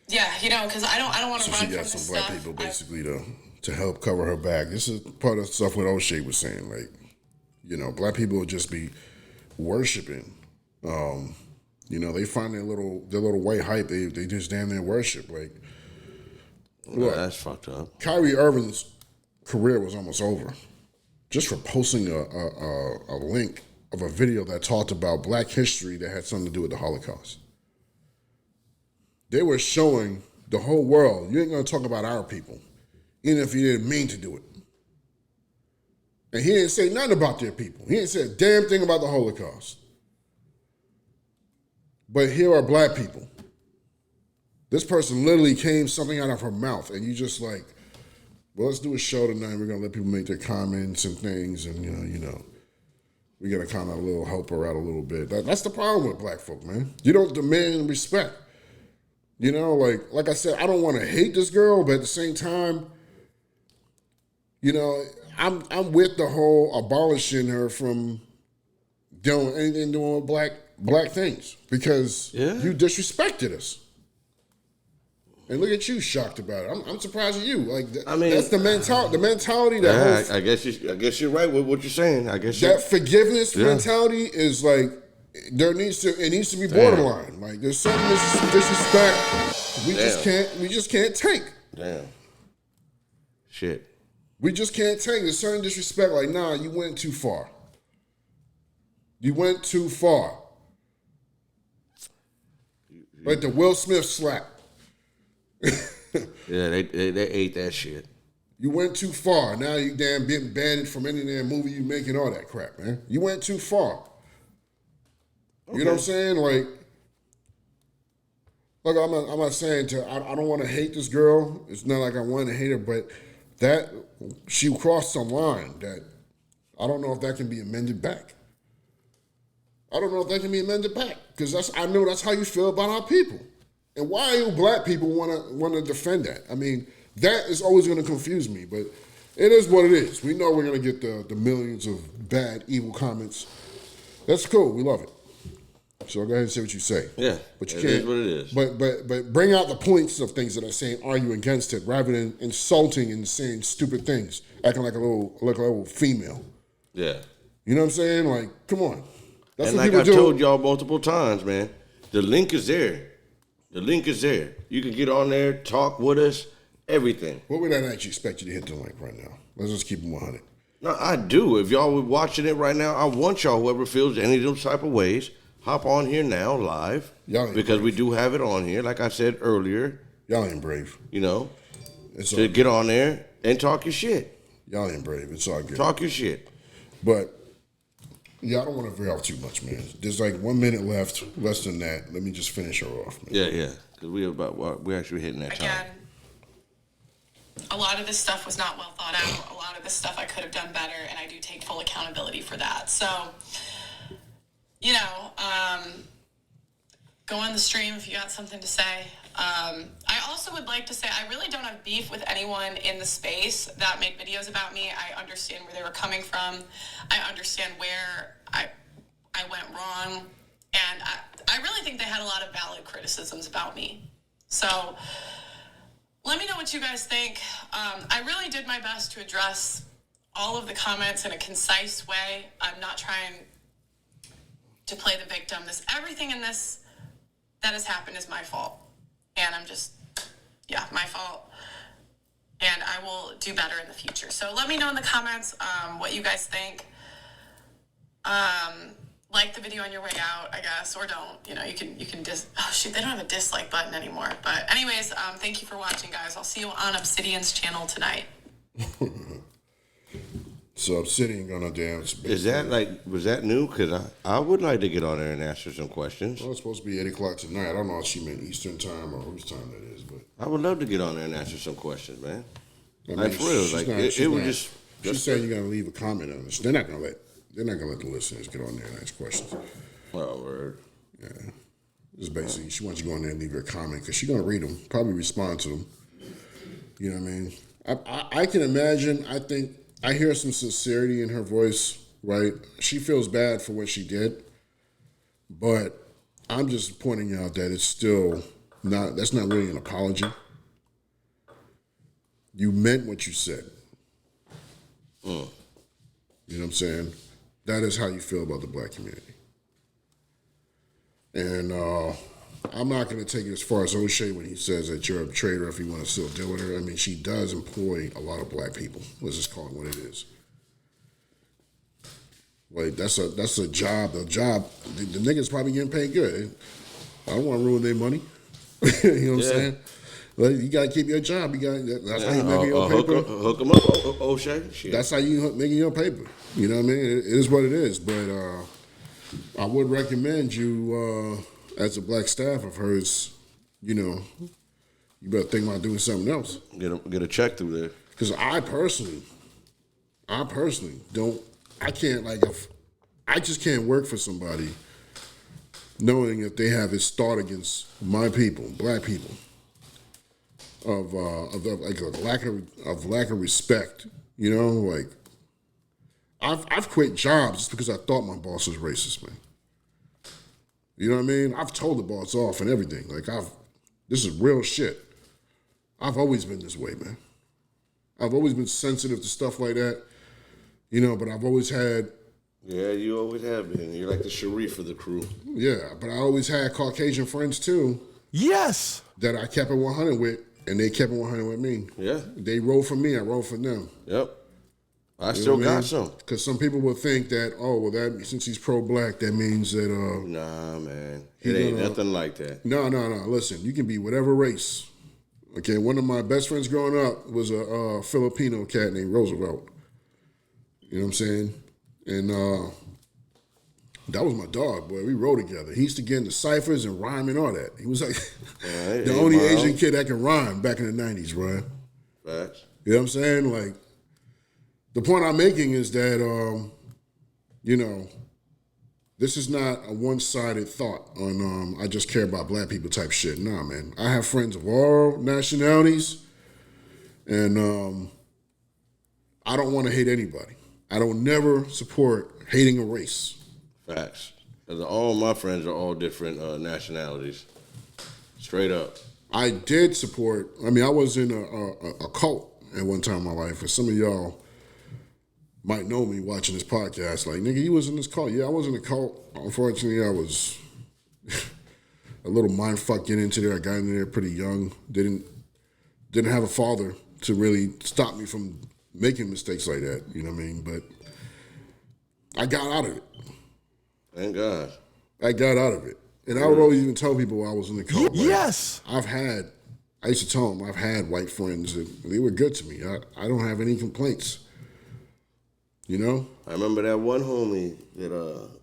yeah, you know, because I don't want to So run she from got this some black stuff. people basically to help cover her back. This is part of the stuff what O'Shea was saying. Like, you know, black people will just be worshiping. You know, they find their little white hype. They just damn near worship. Like, look, That's fucked up. Kyrie Irving's career was almost over just for posting a link of a video that talked about black history that had something to do with the Holocaust. They were showing the whole world, you ain't gonna talk about our people, even if you didn't mean to do it. And he didn't say nothing about their people. He didn't say a damn thing about the Holocaust. But here are black people. This person literally came something out of her mouth, and you just like, well, let's do a show tonight. We're gonna let people make their comments and things, and you know, we gotta kind of help her out a little bit. That's the problem with black folk, man. You don't demand respect. You know, like I said, I don't want to hate this girl, but at the same time, you know, I'm with the whole abolishing her from doing anything doing with black things because you disrespected us. And look at you, shocked about it. I'm surprised at you. Like, I mean, that's the mentality. The mentality that I guess you're right with what you're saying. I guess that forgiveness mentality is like it needs to be borderline. Like there's certain disrespect we just can't take. Damn. Shit. We just can't take. There's certain disrespect. Like, nah, you went too far. You went too far. Like the Will Smith slap. Yeah, they ate that shit. You went too far. Now you damn getting banned from any damn movie you making, all that crap, man. You went too far. Okay. You know what I'm saying? Like, Look, I'm not saying I don't want to hate this girl. It's not like I want to hate her, but that she crossed some line that I don't know if that can be amended back. I don't know if that can be amended back because I know that's how you feel about our people. And why you black people want to defend that? I mean, that is always going to confuse me, but it is what it is. We know we're going to get the millions of bad, evil comments. That's cool. We love it. So go ahead and say what you say. Yeah, but you it can't. is what it is. But bring out the points of things that are saying argue against it, rather than insulting and saying stupid things, acting like a little female. Yeah. You know what I'm saying? Like, come on. That's and what like people I do. told y'all multiple times, man, the link is there. The link is there. You can get on there, talk with us, everything. What would I actually expect you to hit the link right now? Let's just keep it 100. No, I do. If y'all were watching it right now, I want y'all, whoever feels any of those type of ways, hop on here now live. Because we do have it on here, like I said earlier. Y'all ain't brave. You know, it's to get on there and talk your shit. Y'all ain't brave. It's all good. Talk your shit. But, yeah, I don't want to veer off too much, man. There's like 1 minute left, less than that. Let me just finish her off, man. Yeah. Because we're actually hitting that time. Again, a lot of this stuff was not well thought out. A lot of this stuff I could have done better, and I do take full accountability for that. So, you know, go on the stream if you got something to say. I also would like to say I really don't have beef with anyone in the space that make videos about me. I understand where they were coming from. I understand where I went wrong. And I really think they had a lot of valid criticisms about me. So let me know what you guys think. I really did my best to address all of the comments in a concise way. I'm not trying to play the victim. Everything in this that has happened is my fault. And I'm just, my fault. And I will do better in the future. So let me know in the comments what you guys think. Like the video on your way out, I guess, or don't. You know, you can they don't have a dislike button anymore. But anyways, thank you for watching, guys. I'll see you on Obsidian's channel tonight. So Obsidian gonna dance. Is that was that new? Because I would like to get on there and answer some questions. Well, it's supposed to be 8 o'clock tonight. I don't know if she meant Eastern time or whose time that is, but I would love to get on there and answer some questions, man. I mean, like for real, like it would just. She said you're gonna leave a comment on this. They're not gonna let the listeners get on there and ask questions. Oh, word. Yeah. Just basically, she wants you to go on there and leave her a comment because she's gonna read them, probably respond to them. You know what I mean? I can imagine. I think I hear some sincerity in her voice. Right? She feels bad for what she did, but I'm just pointing out that it's still not. That's not really an apology. You meant what you said. You know what I'm saying? That is how you feel about the black community. And I'm not going to take it as far as O'Shea when he says that you're a traitor if you want to still deal with her. I mean, she does employ a lot of black people. Let's just call it what it is. Like, that's a job. The niggas probably getting paid good. I don't want to ruin their money. You know what I'm saying? Well, you got to keep your job. That's how you make your paper. Hook them up, O'Shea. Shit. That's how you making your paper. You know what I mean? It is what it is. But I would recommend you, as a black staff of hers, you better think about doing something else. Get a check through there. Because I personally don't. I can't I just can't work for somebody knowing that they have this thought against my people, black people. Of lack of respect, I've quit jobs just because I thought my boss was racist, man. You know what I mean? I've told the boss off and everything. This is real shit. I've always been this way, man. I've always been sensitive to stuff like that, but I've always had. Yeah, you always have been. You're like the Sharif of the crew. Yeah, but I always had Caucasian friends too. Yes. That I kept it 100 with. And they kept it 100 with me. Yeah. They rolled for me, I rolled for them. Yep. I still got some. Because some people will think that, since he's pro-black, that means that... nah, man. It ain't nothing like that. No. Listen, you can be whatever race. Okay, one of my best friends growing up was a Filipino cat named Roosevelt. You know what I'm saying? And That was my dog, boy. We rode together. He used to get into ciphers and rhyme and all that. He was like the only Asian kid that can rhyme back in the 90s, bro. Facts. You know what I'm saying? Like, the point I'm making is that, you know, this is not a one-sided thought on I just care about black people type shit. Nah, man. I have friends of all nationalities, and I don't want to hate anybody. I don't never support hating a race. Facts. 'Cause all my friends are all different nationalities. Straight up. I did support, I mean, I was in a cult at one time in my life, and some of y'all might know me watching this podcast. Like, nigga, you was in this cult. Yeah, I was in a cult. Unfortunately, I was a little mind fuck getting into there. I got in there pretty young. Didn't have a father to really stop me from making mistakes like that. You know what I mean? But I got out of it. Thank God. I got out of it. And I would always even tell people I was in the cult. Like, Yes. I used to tell them I've had white friends and they were good to me. I don't have any complaints. You know? I remember that one homie that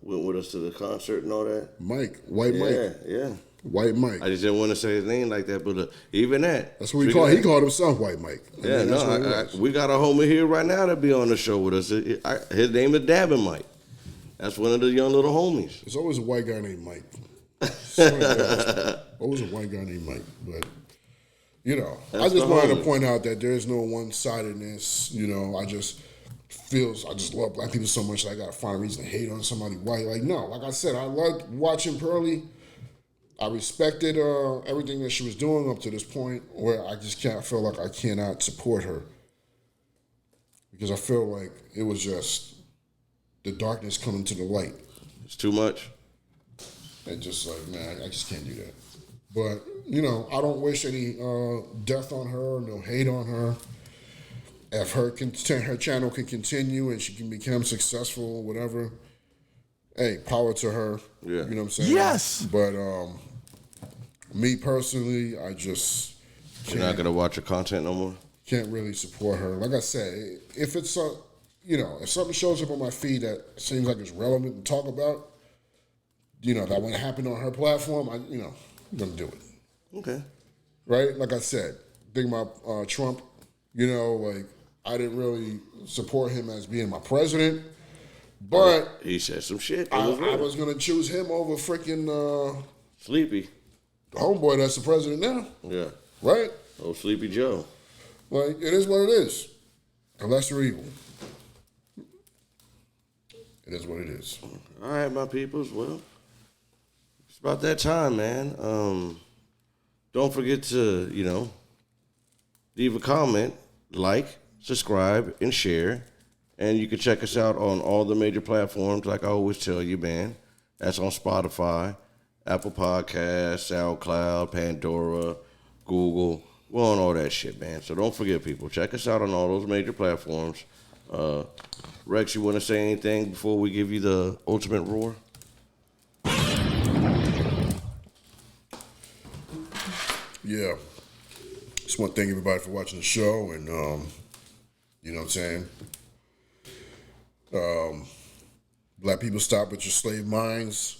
went with us to the concert and all that. Mike, White Mike. Yeah. White Mike. I just didn't want to say his name like that, but even that. That's what he called. He called himself White Mike. We got a homie here right now that be on the show with us. His name is Dabbin Mike. That's one of the young little homies. There's always a white guy named Mike. Always a white guy named Mike. But, you know, I just wanted to point out that there's no one-sidedness. You know, I just love black people so much that I got to find a reason to hate on somebody white. Like, no, like I said, I liked watching Pearlie. I respected everything that she was doing up to this point where I just feel like I cannot support her. Because I feel like it was just the darkness coming to the light. It's too much. And just like, man, I just can't do that. But, you know, I don't wish any death on her, no hate on her. If her channel can continue and she can become successful, whatever, hey, power to her. Yeah. You know what I'm saying? Yes. But me personally, I just can't. You're not going to watch her content no more? Can't really support her. Like I said, if it's if something shows up on my feed that seems like it's relevant to talk about, you know, that when it happened on her platform, I'm gonna do it. Okay. Right? Like I said, think about Trump, you know, like I didn't really support him as being my president, but he said some shit. I was gonna choose him over freaking Sleepy. Homeboy that's the president now. Yeah. Right? Oh, Sleepy Joe. Like, it is what it is. Unless you're evil. It is what it is. All right, my peoples. Well, it's about that time, man. Don't forget to, leave a comment, like, subscribe, and share. And you can check us out on all the major platforms, like I always tell you, man. That's on Spotify, Apple Podcasts, SoundCloud, Pandora, Google. We're on all that shit, man. So don't forget, people. Check us out on all those major platforms. Rex, you want to say anything before we give you the ultimate roar? Yeah. Just want to thank everybody for watching the show, and you know what I'm saying? Black people, stop with your slave minds.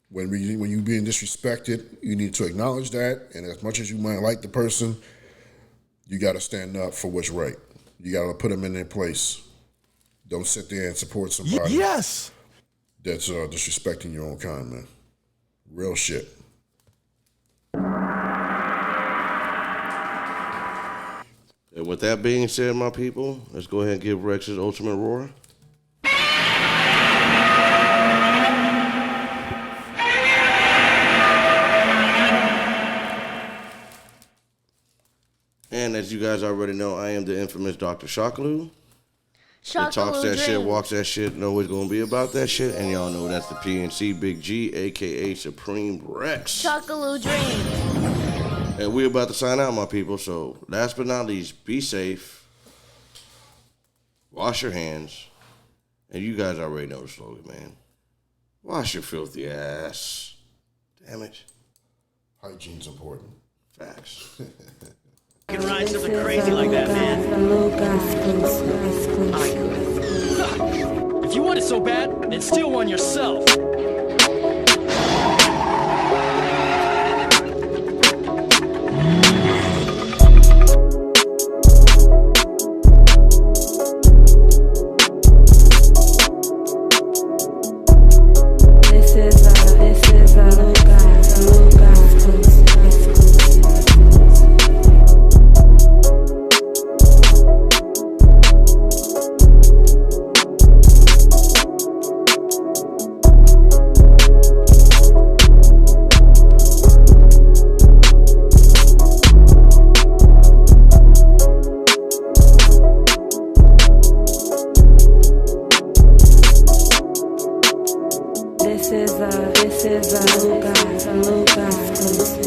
When you being disrespected, you need to acknowledge that, and as much as you might like the person, you got to stand up for what's right. You got to put them in their place. Don't sit there and support somebody Yes. that's disrespecting your own kind, man. Real shit. And with that being said, my people, let's go ahead and give Rex his ultimate roar. And as you guys already know, I am the infamous Dr. Shockalou. That talks that shit, walks that shit, know it's gonna be about that shit, and y'all know that's the PNC Big G, aka Supreme Rex. Shockalou dream. And we're about to sign out, my people. So last but not least, be safe, wash your hands, and you guys already know the slogan, man. Wash your filthy ass. Damn it. Hygiene's important. Facts. Can ride something crazy like that, man. I could. If you want it so bad, then steal one yourself. This is a Luca exclusive.